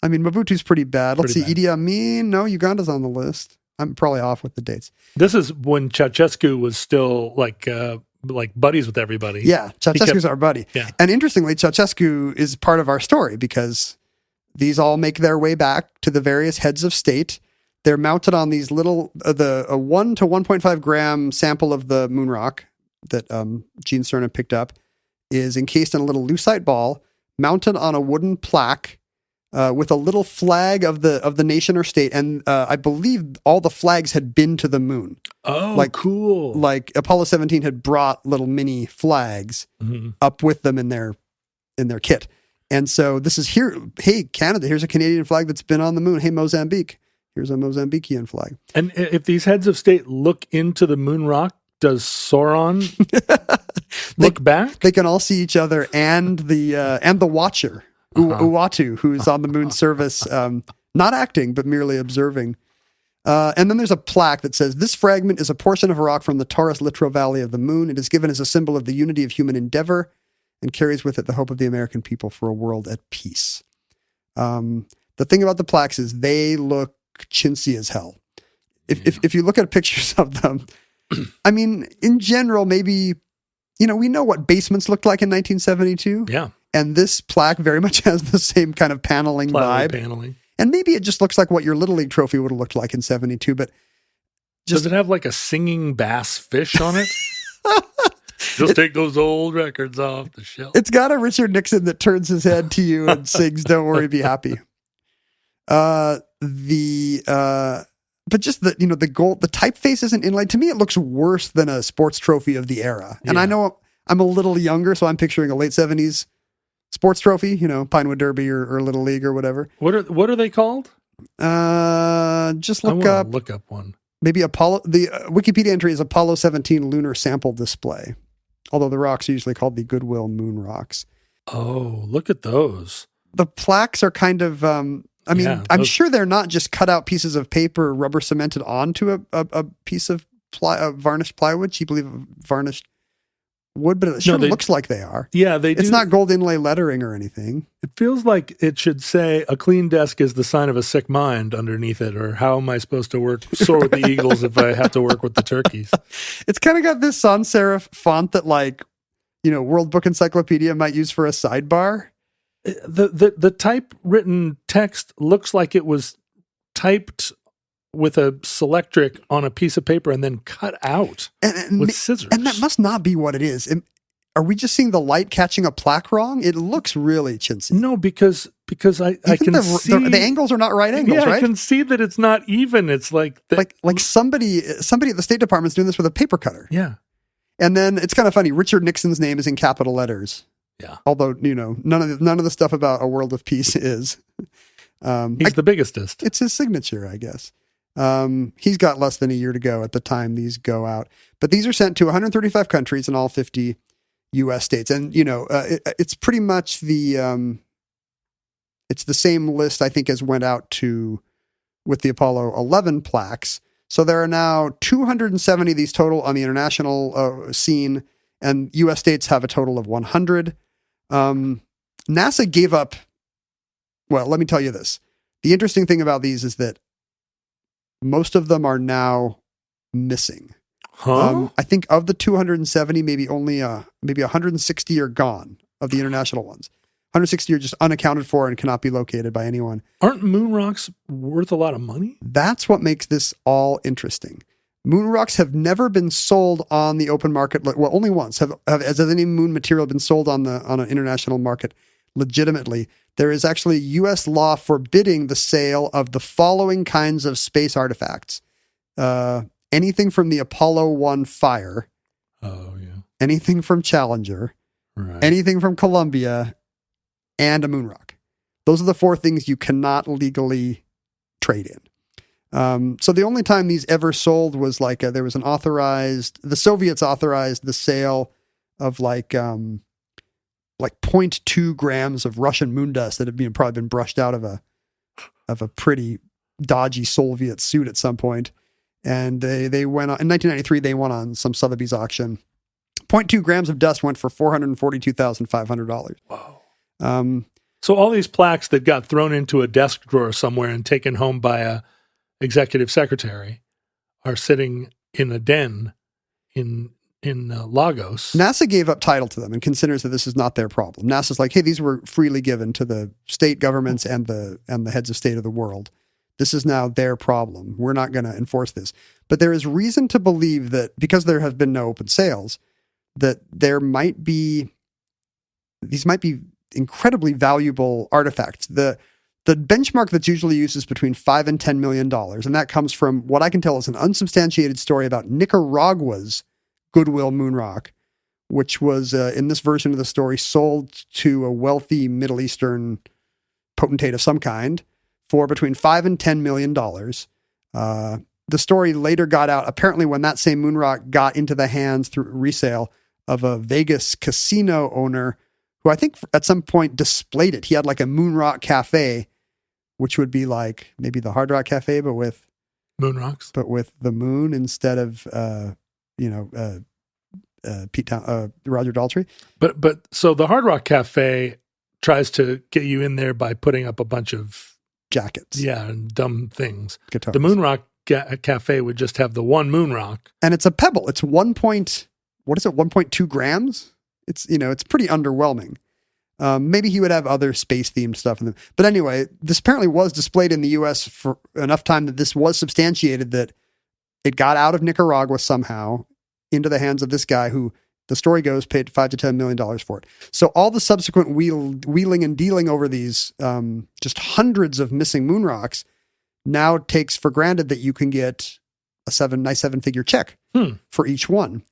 Mobutu's pretty bad. Let's see. Idi Amin. No, Uganda's on the list. I'm probably off with the dates. This is when Ceausescu was still like buddies with everybody. Yeah, Ceausescu's our buddy. Yeah. And interestingly, Ceausescu is part of our story because these all make their way back to the various heads of state. They're mounted on these little, a 1 to 1.5 gram sample of the moon rock that Gene Cernan picked up is encased in a little lucite ball, mounted on a wooden plaque with a little flag of the nation or state. And I believe all the flags had been to the moon. Oh, cool. Like Apollo 17 had brought little mini flags up with them in their kit. And so this is here. Hey, Canada, here's a Canadian flag that's been on the moon. Hey, Mozambique, here's a Mozambican flag. And if these heads of state look into the moon rock, does Sauron look back? They can all see each other and the watcher, Uatu, who's on the moon surface, not acting, but merely observing. And then there's a plaque that says, this fragment is a portion of a rock from the Taurus Littrow Valley of the moon. It is given as a symbol of the unity of human endeavor and carries with it the hope of the American people for a world at peace. The thing about the plaques is they look chintzy as hell. If you look at pictures of them, I mean, in general, maybe, we know what basements looked like in 1972. Yeah. And this plaque very much has the same kind of paneling vibe. Paneling. And maybe it just looks like what your Little League trophy would have looked like in 72, but does it have like a singing bass fish on it? Just take those old records off the shelf. It's got a Richard Nixon that turns his head to you and sings, "Don't worry, be happy." But just the gold, the typeface isn't inlaid. To me, it looks worse than a sports trophy of the era. And I know I'm a little younger, so I'm picturing a late 70s sports trophy, Pinewood Derby or Little League or whatever. What are they called? Just look up one. maybe Apollo. The Wikipedia entry is Apollo 17 lunar sample display, although the rocks are usually called the Goodwill moon rocks. Oh, look at those. The plaques are kind of. I mean, Yeah, I'm those- sure they're not just cut out pieces of paper, rubber cemented onto a piece of varnished plywood, cheaply varnished wood, but it sure they- looks like they are. Yeah, they do. It's not gold inlay lettering or anything. It feels like it should say a clean desk is the sign of a sick mind underneath it, or how am I supposed to soar with the eagles if I have to work with the turkeys? It's kind of got this sans serif font that, like, World Book Encyclopedia might use for a sidebar. The typewritten text looks like it was typed with a selectric on a piece of paper and then cut out with scissors. And that must not be what it is. Are we just seeing the light catching a plaque wrong? It looks really chintzy. No, because I can see the angles are not right angles, yeah, right? I can see that it's not even. It's like like somebody at the State Department's doing this with a paper cutter. yeah. And then it's kind of funny. Richard Nixon's name is in capital letters. Yeah. Although, none of the stuff about A World of Peace is. He's the biggestest. It's his signature, I guess. He's got less than a year to go at the time these go out. But these are sent to 135 countries in all 50 U.S. states. And, it's pretty much it's the same list, I think, as went out with the Apollo 11 plaques. So there are now 270 of these total on the international scene, and U.S. states have a total of 100. NASA gave up. Well, let me tell you this. The interesting thing about these is that most of them are now missing. Huh? I think of the 270, maybe only maybe 160 are gone of the international ones. 160 are just unaccounted for and cannot be located by anyone. Aren't moon rocks worth a lot of money? That's what makes this all interesting. Moon rocks have never been sold on the open market. Well, only once has any moon material been sold on an international market legitimately. There is actually U.S. law forbidding the sale of the following kinds of space artifacts. Anything from the Apollo 1 fire. Oh, yeah. Anything from Challenger. Right. Anything from Columbia. And a moon rock. Those are the four things you cannot legally trade in. So the only time these ever sold was there was the Soviets authorized the sale of like 0.2 grams of Russian moon dust that had probably been brushed out of a pretty dodgy Soviet suit at some point. And they went on, in 1993, they went on some Sotheby's auction. 0.2 grams of dust went for $442,500. Wow. So all these plaques that got thrown into a desk drawer somewhere and taken home by a executive secretary are sitting in a den in Lagos. NASA gave up title to them and considers that this is not their problem. NASA's like, hey, these were freely given to the state governments and the heads of state of the world. This is now their problem. We're not going to enforce this. But there is reason to believe that because there have been no open sales, that these might be incredibly valuable artifacts. The benchmark that's usually used is between $5 and $10 million. And that comes from what I can tell is an unsubstantiated story about Nicaragua's Goodwill moon rock, which was, in this version of the story, sold to a wealthy Middle Eastern potentate of some kind for between $5 and $10 million. The story later got out, apparently when that same moon rock got into the hands through resale of a Vegas casino owner who I think at some point displayed it. He had like a moon rock cafe, which would be like maybe the Hard Rock Cafe, but with moon rocks, but with the moon instead of, Roger Daltrey. But so the Hard Rock Cafe tries to get you in there by putting up a bunch of jackets. Yeah, and dumb things. Guitars. The Moon Rock Cafe would just have the one moon rock. And it's a pebble. It's 1.2 grams? It's pretty underwhelming. Maybe he would have other space-themed stuff in them. But anyway, this apparently was displayed in the U.S. for enough time that this was substantiated that it got out of Nicaragua somehow into the hands of this guy who, the story goes, paid $5 to $10 million for it. So all the subsequent wheeling and dealing over these just hundreds of missing moon rocks now takes for granted that you can get a nice seven-figure check for each one.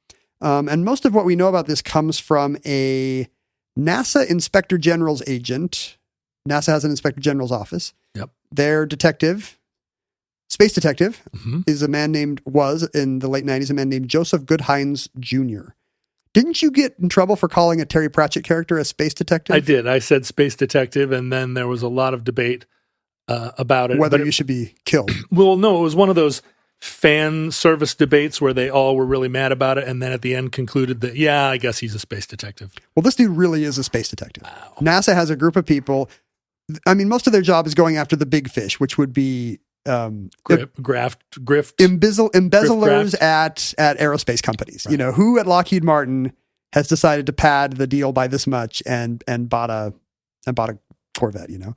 And most of what we know about this comes from a NASA Inspector General's agent. NASA has an Inspector General's office. Yep. Their detective space detective Mm-hmm. is was in the late 90s, a man named Joseph Goodhines Jr. Didn't you get in trouble for calling a Terry Pratchett character a space detective? I did. I said space detective, and then there was a lot of debate about it. Whether you should be killed. Well, no, it was one of those fan service debates where they all were really mad about it, and then at the end concluded that, yeah, I guess he's a space detective. Well, this dude really is a space detective. Wow. NASA has a group of people. I mean, most of their job is going after the big fish, which would be Grift. embezzlers at aerospace companies. Right. You know, who at Lockheed Martin has decided to pad the deal by this much and bought a Corvette, you know?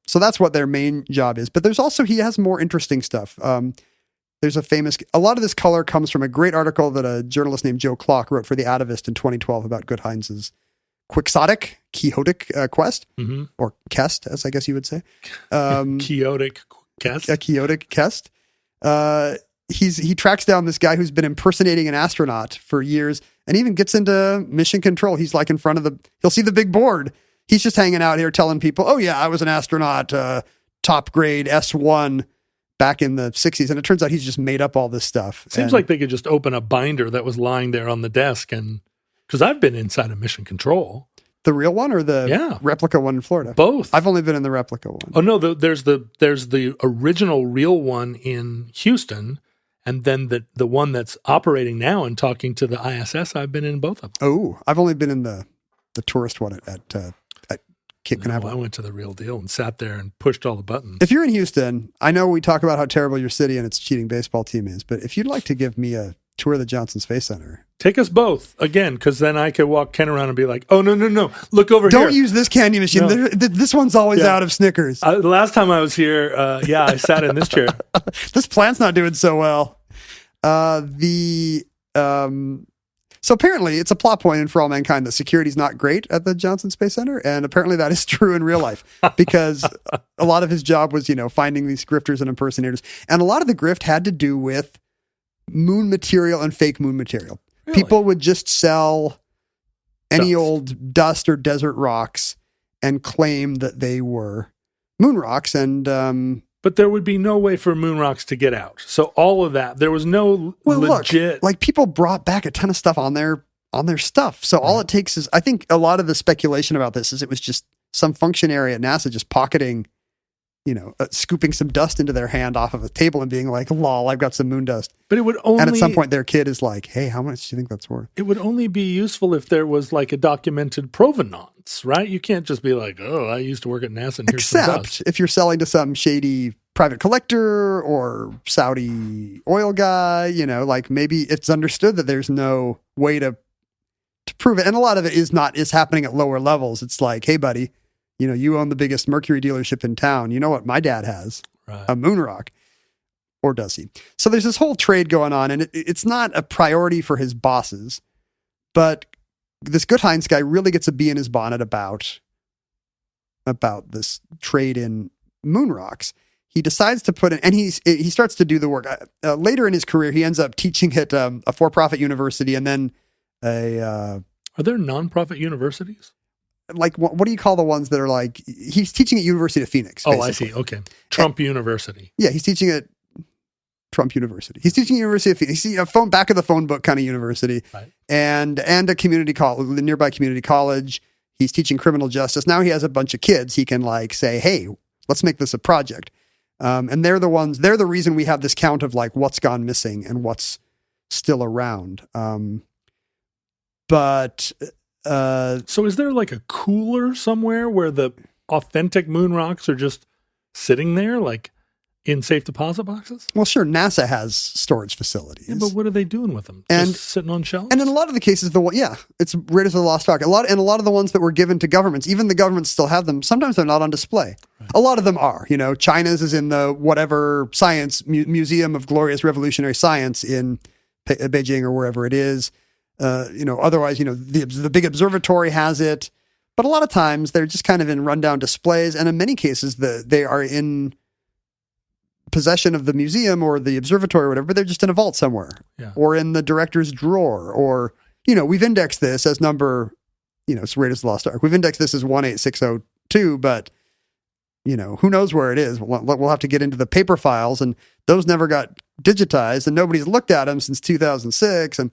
So that's what their main job is. But he has more interesting stuff. There's a lot of this color comes from a great article that a journalist named Joe Clark wrote for The Atavist in 2012 about Goodhines's quixotic quest, Mm-hmm. or quest, as I guess you would say. Chaotic quest. A chaotic quest. He tracks down this guy who's been impersonating an astronaut for years and even gets into mission control. He's like in front of he'll see the big board. He's just hanging out here telling people, oh yeah, I was an astronaut, top grade S1 back in the 60s. And it turns out he's just made up all this stuff. It seems like they could just open a binder that was lying there on the desk. And because I've been inside of mission control. The real one or the replica one in Florida? Both. I've only been in the replica one. Oh no, there's the original real one in Houston, and then the one that's operating now and talking to the ISS. I've been in both of them. Oh, I've only been in the tourist one at Cape Canaveral. I went to the real deal and sat there and pushed all the buttons. If you're in Houston, I know we talk about how terrible your city and its cheating baseball team is, but if you'd like to give me a tour of the Johnson Space Center, take us both again, because then I could walk Ken around and be like, "Oh no, look over here! Don't use this candy machine. No. This one's always out of Snickers." The last time I was here, I sat in this chair. This plant's not doing so well. So apparently it's a plot point in For All Mankind that security's not great at the Johnson Space Center. And apparently that is true in real life because a lot of his job was, finding these grifters and impersonators. And a lot of the grift had to do with moon material and fake moon material. Really? People would just sell any old dust or desert rocks and claim that they were moon rocks. And, but there would be no way for moon rocks to get out. So all of that, there was no legit. Look, like people brought back a ton of stuff on their stuff. So all it takes is, I think a lot of the speculation about this is it was just some functionary at NASA just pocketing, scooping some dust into their hand off of a table and being like, lol, I've got some moon dust. But it would only. And at some point their kid is like, hey, how much do you think that's worth? It would only be useful if there was like a documented provenance, right? You can't just be like, oh, I used to work at NASA and here's some dust. Except if you're selling to some shady private collector or Saudi oil guy, like maybe it's understood that there's no way to prove it. And a lot of it is happening at lower levels. It's like, hey buddy, you own the biggest Mercury dealership in town. You know what my dad has? Right. A moon rock. Or does he? So there's this whole trade going on, and it's not a priority for his bosses, but this Goodhines guy really gets a bee in his bonnet about this trade in moon rocks. He decides to put in, and he starts to do the work. Later in his career, he ends up teaching at a for-profit university, and then Are there non-profit universities? Like, what do you call the ones that are like, he's teaching at University of Phoenix. Oh, basically. I see. Okay. Trump University. Yeah, he's teaching at Trump University. He's teaching at University of Phoenix. He's a back of the phone book kind of university. Right. And a community college, the nearby community college. He's teaching criminal justice. Now he has a bunch of kids. He can like say, hey, let's make this a project. And they're the reason we have this count of like what's gone missing and what's still around. So is there like a cooler somewhere where the authentic moon rocks are just sitting there like in safe deposit boxes? Well, sure. NASA has storage facilities. Yeah, but what are they doing with them? And just sitting on shelves? And in a lot of the cases, it's Raiders of the Lost Ark. A lot of the ones that were given to governments, even the governments still have them. Sometimes they're not on display. Right. A lot of them are. China's is in the whatever science Museum of Glorious Revolutionary Science in Beijing or wherever it is. Otherwise, the big observatory has it. But a lot of times they're just kind of in rundown displays, and in many cases they are in possession of the museum or the observatory or whatever, but they're just in a vault somewhere, or in the director's drawer, or we've indexed this as number, it's Raiders of the Lost Ark. We've indexed this as 18602, but who knows where it is? We'll have to get into the paper files, and those never got digitized, and nobody's looked at them since 2006. And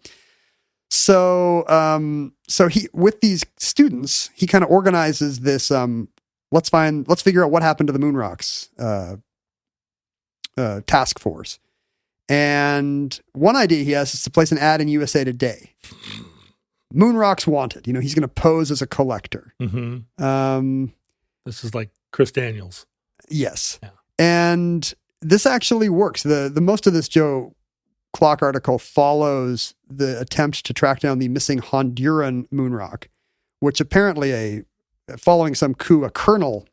so he, with these students, he kind of organizes this. Let's figure out what happened to the moon rocks task force. And one idea he has is to place an ad in USA Today. Moon rocks wanted. He's going to pose as a collector. Mm-hmm. This is like Chris Daniels. Yes. Yeah. And this actually works. The most of this Joe Clock article follows the attempt to track down the missing Honduran moon rock, which apparently following some coup, a colonel,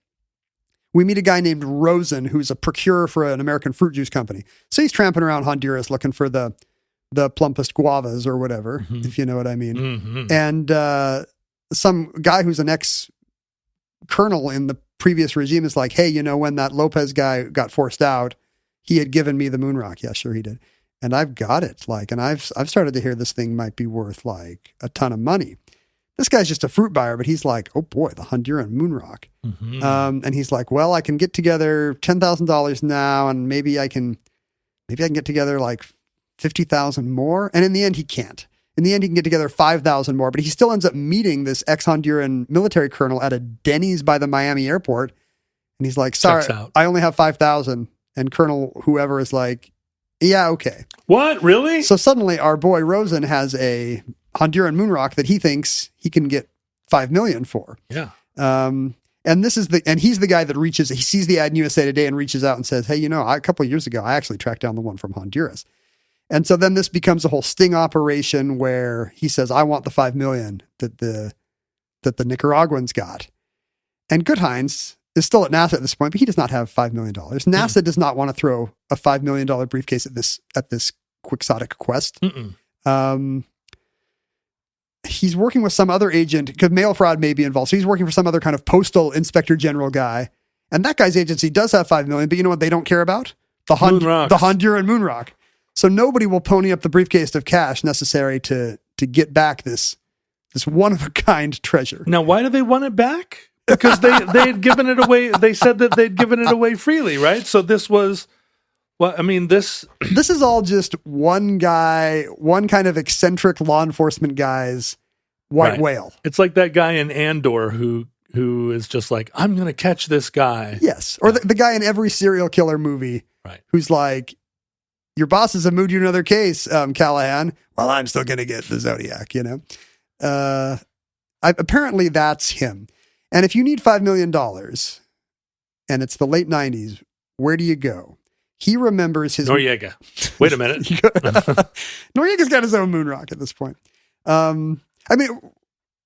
we meet a guy named Rosen, who's a procurer for an American fruit juice company. So he's tramping around Honduras looking for the plumpest guavas or whatever, if you know what I mean. Mm-hmm. And some guy who's an ex-colonel in the previous regime is like, hey, when that Lopez guy got forced out, he had given me the moon rock. Yeah, sure he did. And I've got it. And I've started to hear this thing might be worth a ton of money. This guy's just a fruit buyer, but he's like, oh boy, the Honduran moon rock. Mm-hmm. And he's like, well, I can get together $10,000 now, and maybe I can get together $50,000 more. And in the end, he can't. In the end, he can get together $5,000 more, but he still ends up meeting this ex-Honduran military colonel at a Denny's by the Miami airport. And he's like, sorry, I only have $5,000. And Colonel whoever is like, yeah, okay. What? Really? So suddenly our boy Rosen has a Honduran moon rock that he thinks he can get $5 million for. Yeah. And he's the guy that he sees the ad in USA Today and reaches out and says, hey, a couple of years ago, I actually tracked down the one from Honduras. And so then this becomes a whole sting operation where he says, I want the $5 million that the Nicaraguans got. And Goodhines is still at NASA at this point, but he does not have $5 million. NASA does not want to throw a $5 million briefcase at this quixotic quest. He's working with some other agent because mail fraud may be involved. So he's working for some other kind of postal inspector general guy. And that guy's agency does have $5 million, but you know what they don't care about? The Honduran moon rock. So nobody will pony up the briefcase of cash necessary to get back this one of a kind treasure. Now, why do they want it back? Because they had given it away. They said that they'd given it away freely, right? So this was, this is all just one guy, one kind of eccentric law enforcement guy's white whale. It's like that guy in Andor who is just like, I'm going to catch this guy. Yes. Or the guy in every serial killer movie who's like, your bosses have moved you to another case, Callahan. Well, I'm still going to get the Zodiac, apparently that's him. And if you need $5 million and it's the late 90s, where do you go? He remembers his... Noriega. Wait a minute. Noriega's got his own moon rock at this point.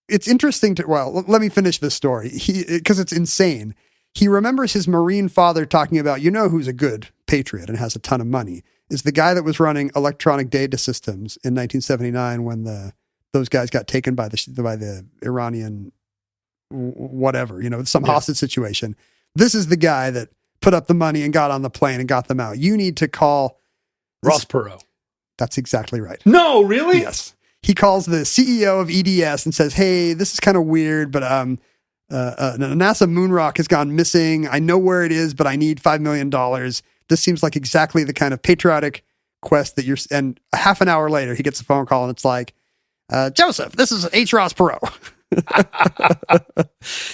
It's interesting let me finish this story because it's insane. He remembers his Marine father talking about, who's a good patriot and has a ton of money is the guy that was running electronic data systems in 1979 when those guys got taken by the Iranian whatever, some hostage situation. This is the guy that put up the money and got on the plane and got them out. You need to call Ross Perot. That's exactly right. No, really? Yes. He calls the CEO of EDS and says, hey, this is kind of weird, but a NASA moon rock has gone missing. I know where it is, but I need $5 million. This seems like exactly the kind of patriotic quest that and a half an hour later, he gets a phone call and it's like, Joseph, this is H. Ross Perot.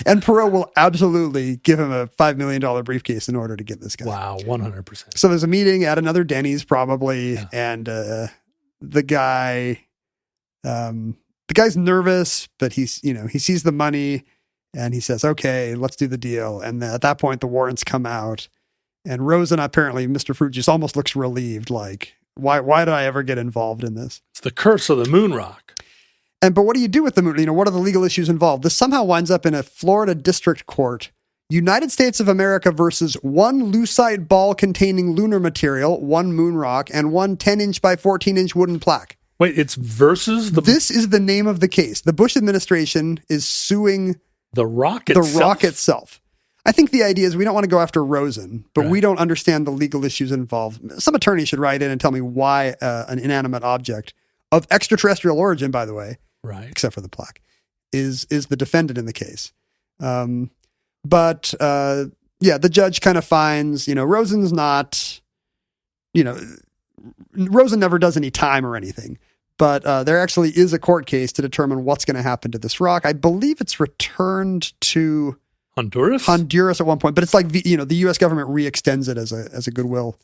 And Perot will absolutely give him a $5 million briefcase in order to get this guy. Wow, 100%. So there's a meeting at another Denny's probably, and the guy's nervous, but he sees the money and he says, okay, let's do the deal. And at that point, the warrants come out. And Rosen, apparently, Mr. Fruit Juice almost looks relieved, like, why did I ever get involved in this? It's the curse of the moon rock. But what do you do with the moon? What are the legal issues involved? This somehow winds up in a Florida district court. United States of America versus one lucite ball containing lunar material, one moon rock, and one 10-inch by 14-inch wooden plaque. Wait, it's versus the... This is the name of the case. The Bush administration is suing... The rock itself. I think the idea is we don't want to go after Rosen, but we don't understand the legal issues involved. Some attorney should write in and tell me why an inanimate object of extraterrestrial origin, by the way, except for the plaque, is the defendant in the case. But Yeah, the judge kind of finds, Rosen's not, Rosen never does any time or anything. But there actually is a court case to determine what's going to happen to this rock. I believe it's returned to Honduras at one point, but it's like the U.S. government re-extends it as a goodwill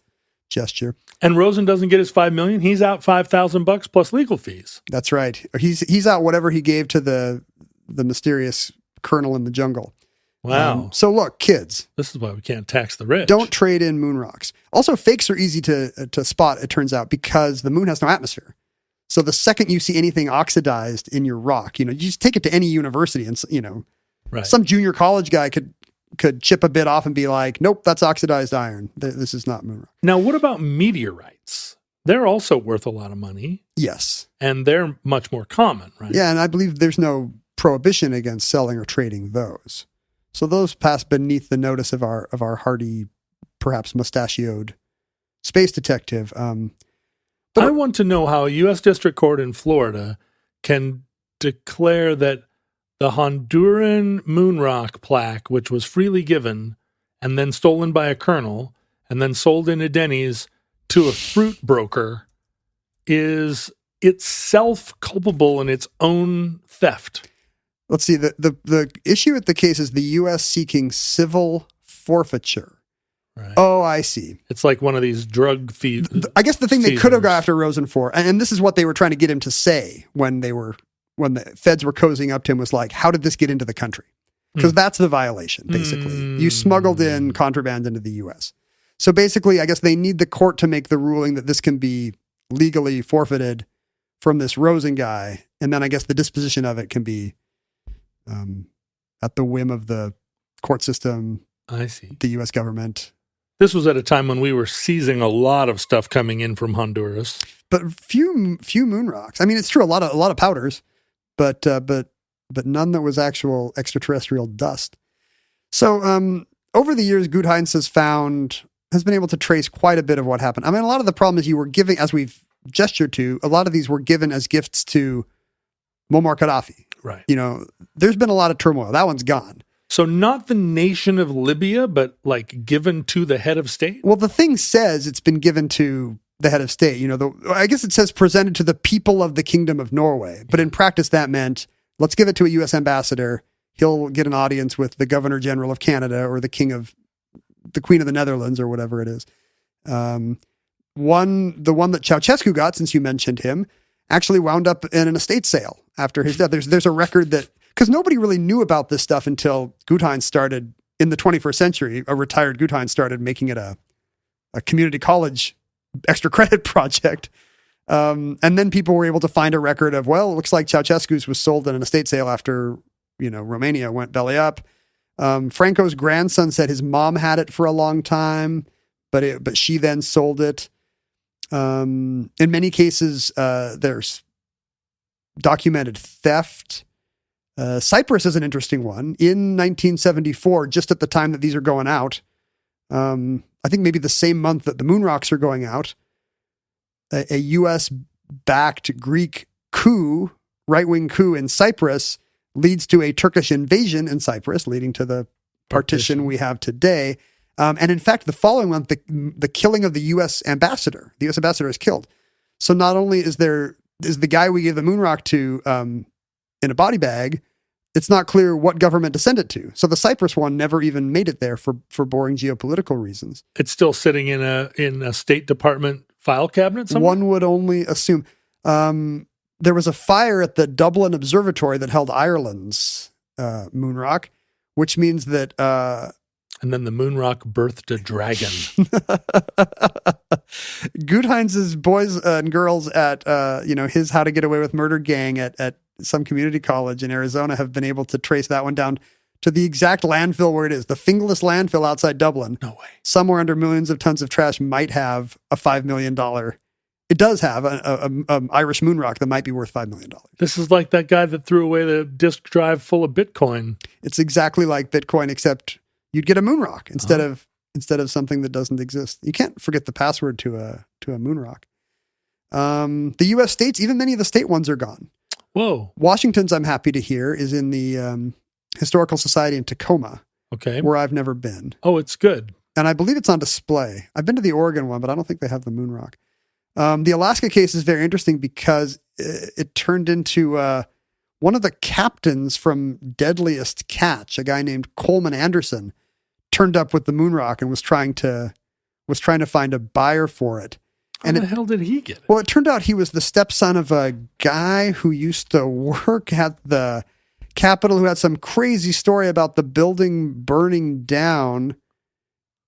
gesture. And Rosen doesn't get his $5 million. He's out $5,000 plus legal fees. That's right. He's out whatever he gave to the mysterious colonel in the jungle. Wow. So look, kids, this is why we can't tax the rich. don't trade in moon rocks. Also, fakes are easy to spot. It turns out because the moon has no atmosphere. So the second you see anything oxidized in your rock, you just take it to any university and, Right. some junior college guy could chip a bit off and be like, nope, that's oxidized iron. This is not moon rock. Now, what about meteorites? They're also worth a lot of money. Yes. And they're much more common, right? Yeah, and I believe there's no prohibition against selling or trading those. So those pass beneath the notice of our hardy, perhaps mustachioed space detective. But I want to know how a U.S. District Court in Florida can declare that the Honduran moon rock plaque, which was freely given and then stolen by a colonel and then sold in a Denny's to a fruit broker, is itself culpable in its own theft. Let's see. The issue with the case is the U.S. seeking civil forfeiture. Right. Oh, I see. It's like one of these drug fees. I guess the thing they could have got after Rosen for, and this is what they were trying to get him to say when the feds were cozying up to him, was like, how did this get into the country? Because that's the violation, basically. You smuggled in contraband into the U.S. So basically, I guess they need the court to make the ruling that this can be legally forfeited from this Rosen guy. And then I guess the disposition of it can be at the whim of the court system. I see. The U.S. government. This was at a time when we were seizing a lot of stuff coming in from Honduras. But few moon rocks. I mean, it's true, a lot of powders, but none that was actual extraterrestrial dust. So over the years, Goodhines has been able to trace quite a bit of what happened. I mean, a lot of the problems you were giving, as we've gestured to, a lot of these were given as gifts to Muammar Gaddafi. Right. There's been a lot of turmoil. That one's gone. So not the nation of Libya, but like given to the head of state? Well, the thing says it's been given to the head of state. I guess it says presented to the people of the Kingdom of Norway. But in practice, that meant let's give it to a U.S. ambassador. He'll get an audience with the Governor General of Canada or the Queen of the Netherlands or whatever it is. The one that Ceausescu got, since you mentioned him, actually wound up in an estate sale after his death. There's a record that, because nobody really knew about this stuff until Goodhines started in the 21st century. A retired Goodhines started making it a community college extra credit project. And then people were able to find a record of, well, it looks like Ceausescu's was sold in an estate sale after, Romania went belly up. Franco's grandson said his mom had it for a long time, but she then sold it. In many cases, there's documented theft. Cyprus is an interesting one. In 1974, just at the time that these are going out, I think maybe the same month that the moon rocks are going out, a U.S.-backed Greek coup, right-wing coup in Cyprus, leads to a Turkish invasion in Cyprus, leading to the partition we have today. And in fact, the following month, the killing of the U.S. ambassador. The U.S. ambassador is killed. So not only is the guy we gave the moon rock to in a body bag, it's not clear what government to send it to. So the Cyprus one never even made it there for boring geopolitical reasons. It's still sitting in a State Department file cabinet somewhere? One would only assume. There was a fire at the Dublin Observatory that held Ireland's moon rock, which means that... and then the moon rock birthed a dragon. Goodhines' boys and girls at his How to Get Away with Murder gang at some community college in Arizona have been able to trace that one down to the exact landfill where it is. The Finglas landfill outside Dublin. No way. Somewhere under millions of tons of trash might have a $5 million. It does have an Irish moon rock that might be worth $5 million. This is like that guy that threw away the disk drive full of Bitcoin. It's exactly like Bitcoin, except you'd get a moon rock instead of something that doesn't exist. You can't forget the password to a moon rock. The U.S. states, even many of the state ones are gone. Whoa. Washington's, I'm happy to hear, is in the Historical Society in Tacoma. Okay. where I've never been. Oh, it's good. And I believe it's on display. I've been to the Oregon one, but I don't think they have the moon rock. The Alaska case is very interesting because it turned into one of the captains from Deadliest Catch, a guy named Coleman Anderson, turned up with the moon rock and was trying to find a buyer for it. How the hell did he get it? Well, it turned out he was the stepson of a guy who used to work at the Capitol, who had some crazy story about the building burning down.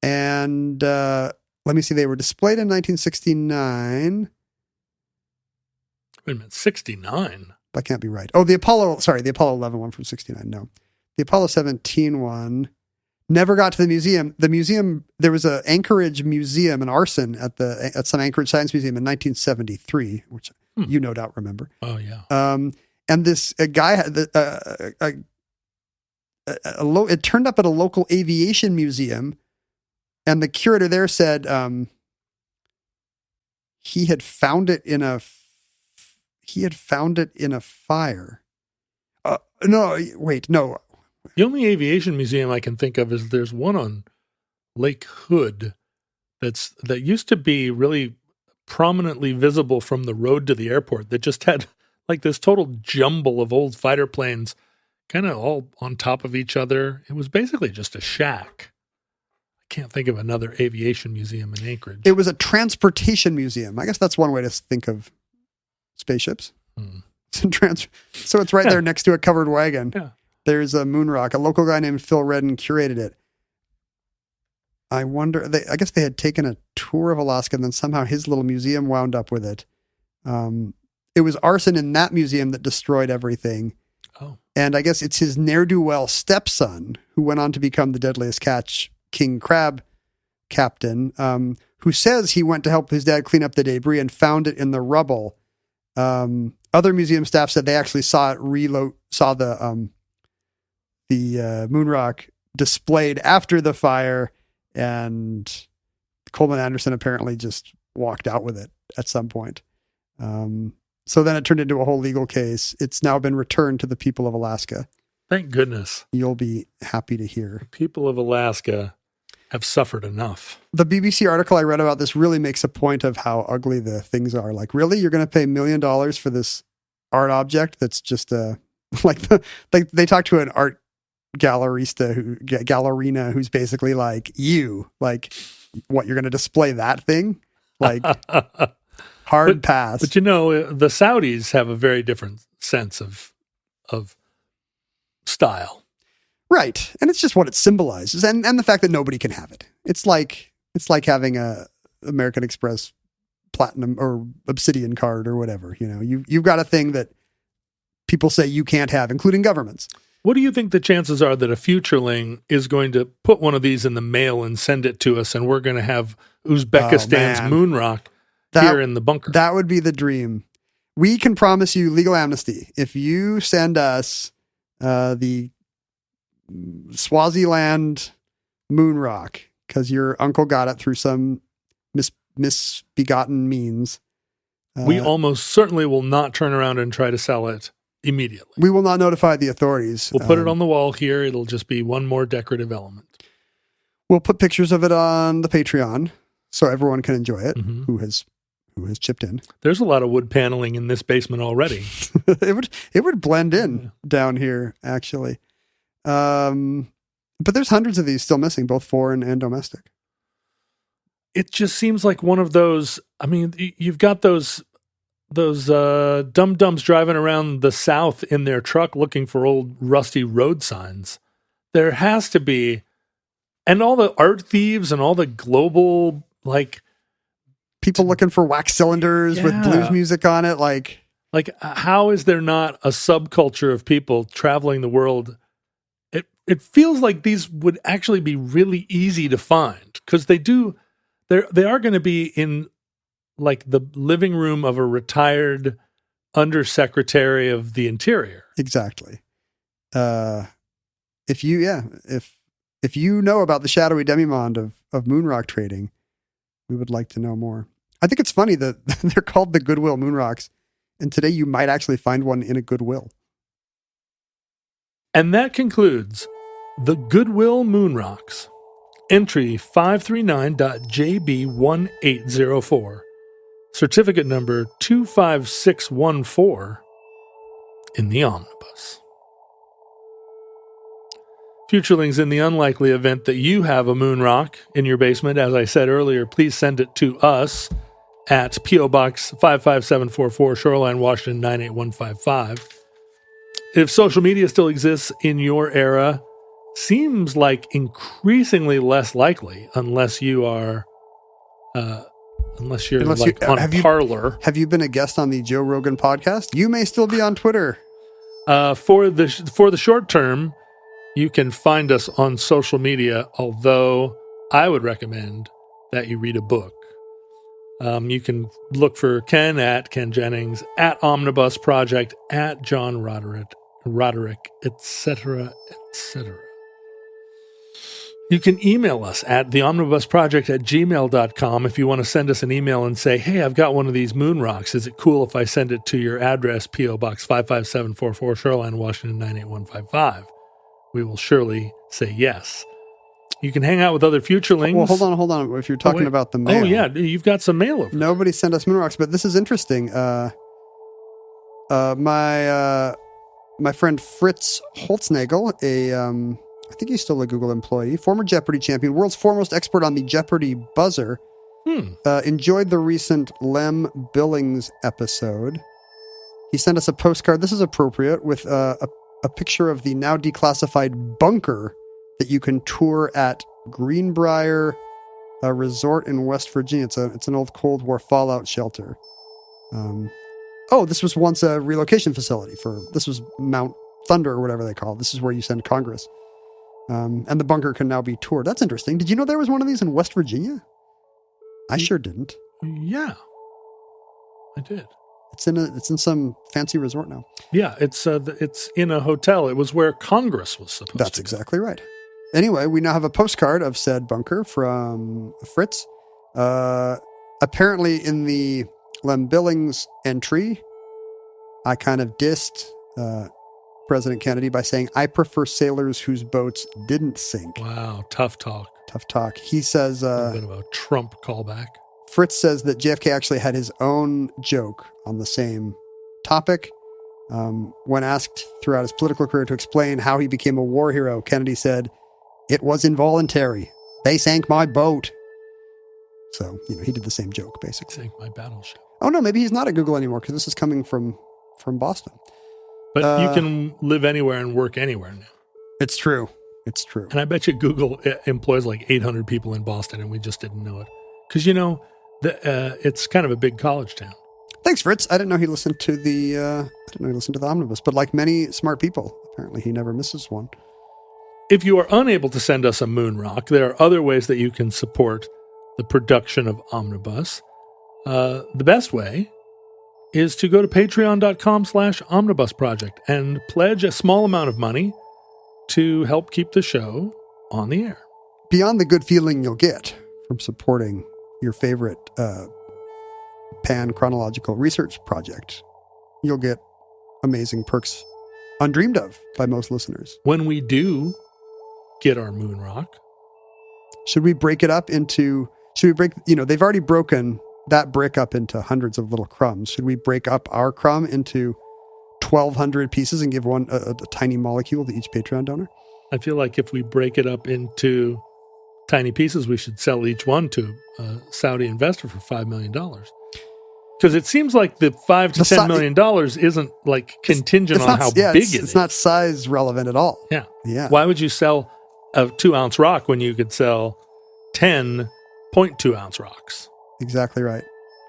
And let me see, they were displayed in 1969. Wait a minute, 69? That can't be right. Oh, the Apollo 11 one from 69. No. The Apollo 17 one never got to the museum. The museum, there was an Anchorage museum, an arson at some Anchorage Science Museum in 1973, which you no doubt remember. Oh, yeah. And this guy had it turned up at a local aviation museum, and the curator there said he had found it in a fire. No. The only aviation museum I can think of is there's one on Lake Hood that used to be really prominently visible from the road to the airport, that just had like this total jumble of old fighter planes kind of all on top of each other. It was basically just a shack. I can't think of another aviation museum in Anchorage. It was a transportation museum. I guess that's one way to think of spaceships. So it's right there next to a covered wagon. Yeah. There's a moon rock. A local guy named Phil Redden curated it. I wonder, I guess they had taken a tour of Alaska, and then somehow his little museum wound up with it. It was arson in that museum that destroyed everything. Oh. And I guess it's his ne'er-do-well stepson, who went on to become the Deadliest Catch king crab captain, who says he went to help his dad clean up the debris and found it in the rubble. Other museum staff said they actually saw the moon rock displayed after the fire, and Coleman Anderson apparently just walked out with it at some point. So then it turned into a whole legal case. It's now been returned to the people of Alaska. Thank goodness. You'll be happy to hear. The people of Alaska have suffered enough. The BBC article I read about this really makes a point of how ugly the things are. Like, really? You're going to pay $1 million for this art object that's just they talked to an art gallerina who's basically like, what, you're going to display that thing? Like, hard pass. But the Saudis have a very different sense of style. Right. And it's just what it symbolizes. And the fact that nobody can have it. It's like having a American Express platinum or obsidian card or whatever. You've got a thing that people say you can't have, including governments. What do you think the chances are that a futureling is going to put one of these in the mail and send it to us, and we're going to have Uzbekistan's moon rock here in the bunker? That would be the dream. We can promise you legal amnesty if you send us the Swaziland moon rock, because your uncle got it through some misbegotten means. We almost certainly will not turn around and try to sell it immediately. We will not notify the authorities. We'll put it on the wall here. It'll just be one more decorative element. We'll put pictures of it on the Patreon so everyone can enjoy it, who has chipped in. There's a lot of wood paneling in this basement already. It would blend in down here, actually. But there's hundreds of these still missing, both foreign and domestic. It just seems like one of those. I mean, you've got those dum-dums driving around the South in their truck looking for old rusty road signs. There has to be, and all the art thieves and all the global, people looking for wax cylinders with blues music on it. Like, how is there not a subculture of people traveling the world? It feels like these would actually be really easy to find, because they are going to be in the living room of a retired undersecretary of the Interior. Exactly. If you know about the shadowy demimonde of moon rock trading, we would like to know more. I think it's funny that they're called the Goodwill moon rocks, and today you might actually find one in a Goodwill. And that concludes The Goodwill Moon Rocks. Entry 539.JB1804. Certificate number 25614 in the omnibus. Futurelings, in the unlikely event that you have a moon rock in your basement, as I said earlier, please send it to us at P.O. Box 55744, Shoreline, Washington 98155. If social media still exists in your era, seems like increasingly less likely unless you are, unless you're on Parler. Have you been a guest on the Joe Rogan podcast? You may still be on Twitter. For the short term, you can find us on social media, although I would recommend that you read a book. You can look for Ken at Ken Jennings, at Omnibus Project, at John Roderick, etc., etc. You can email us at theomnibusproject@gmail.com if you want to send us an email and say, hey, I've got one of these moon rocks. Is it cool if I send it to your address, P.O. Box 55744, Shoreline, Washington 98155? We will surely say yes. You can hang out with other futurelings. Well, hold on. If you're talking about the mail. Oh, yeah. You've got some mail over. Nobody sent us moon rocks, but this is interesting. My friend Fritz Holznagel, I think he's still a Google employee, former Jeopardy champion, world's foremost expert on the Jeopardy buzzer, enjoyed the recent Lem Billings episode. He sent us a postcard. This is appropriate, with a picture of the now declassified bunker that you can tour at Greenbrier Resort in West Virginia. It's an old Cold War fallout shelter. This was once a relocation facility this was Mount Thunder or whatever they call it. This is where you send Congress. And the bunker can now be toured. That's interesting. Did you know there was one of these in West Virginia? I sure didn't. Yeah, I did. It's in some fancy resort now. Yeah, it's in a hotel. It was where Congress was supposed to. That's exactly right. Anyway, we now have a postcard of said bunker from Fritz. Apparently in the Lem Billings entry, I kind of dissed President Kennedy by saying, I prefer sailors whose boats didn't sink. Wow, tough talk. He says... a bit of a Trump callback. Fritz says that JFK actually had his own joke on the same topic. When asked throughout his political career to explain how he became a war hero, Kennedy said, it was involuntary. They sank my boat. So, he did the same joke, basically. Sank my battleship. Oh, no, maybe he's not at Google anymore because this is coming from Boston. But you can live anywhere and work anywhere now. It's true. And I bet you Google employs like 800 people in Boston and we just didn't know it. Because, it's kind of a big college town. Thanks, Fritz. I didn't know he listened to the Omnibus, but like many smart people, apparently he never misses one. If you are unable to send us a moon rock, there are other ways that you can support the production of Omnibus. The best way is to go to patreon.com/omnibus project and pledge a small amount of money to help keep the show on the air. Beyond the good feeling you'll get from supporting your favorite pan-chronological research project, you'll get amazing perks undreamed of by most listeners. When we do get our moon rock, should we break it up into... they've already broken that brick up into hundreds of little crumbs. Should we break up our crumb into 1,200 pieces and give one a tiny molecule to each Patreon donor? I feel like if we break it up into tiny pieces, we should sell each one to a Saudi investor for $5 million. Because it seems like the $5 to $10 million isn't like contingent on how big it is. It's not size relevant at all. Yeah. Why would you sell a 2-ounce rock when you could sell 10 0.2-ounce rocks? Exactly right.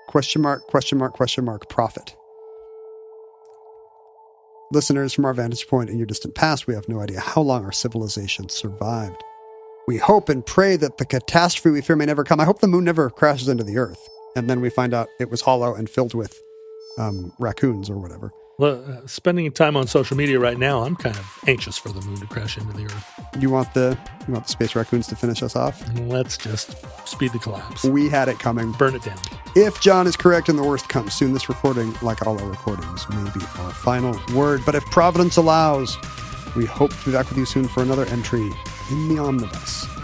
Question mark, profit. Listeners, from our vantage point in your distant past, we have no idea how long our civilization survived. We hope and pray that the catastrophe we fear may never come. I hope the moon never crashes into the earth, and then we find out it was hollow and filled with raccoons or whatever. Well, spending time on social media right now, I'm kind of anxious for the moon to crash into the earth. You want the space raccoons to finish us off? Let's just speed the collapse. We had it coming. Burn it down. If John is correct and the worst comes soon, this recording, like all our recordings, may be our final word. But if Providence allows, We hope to be back with you soon for another entry in the omnibus.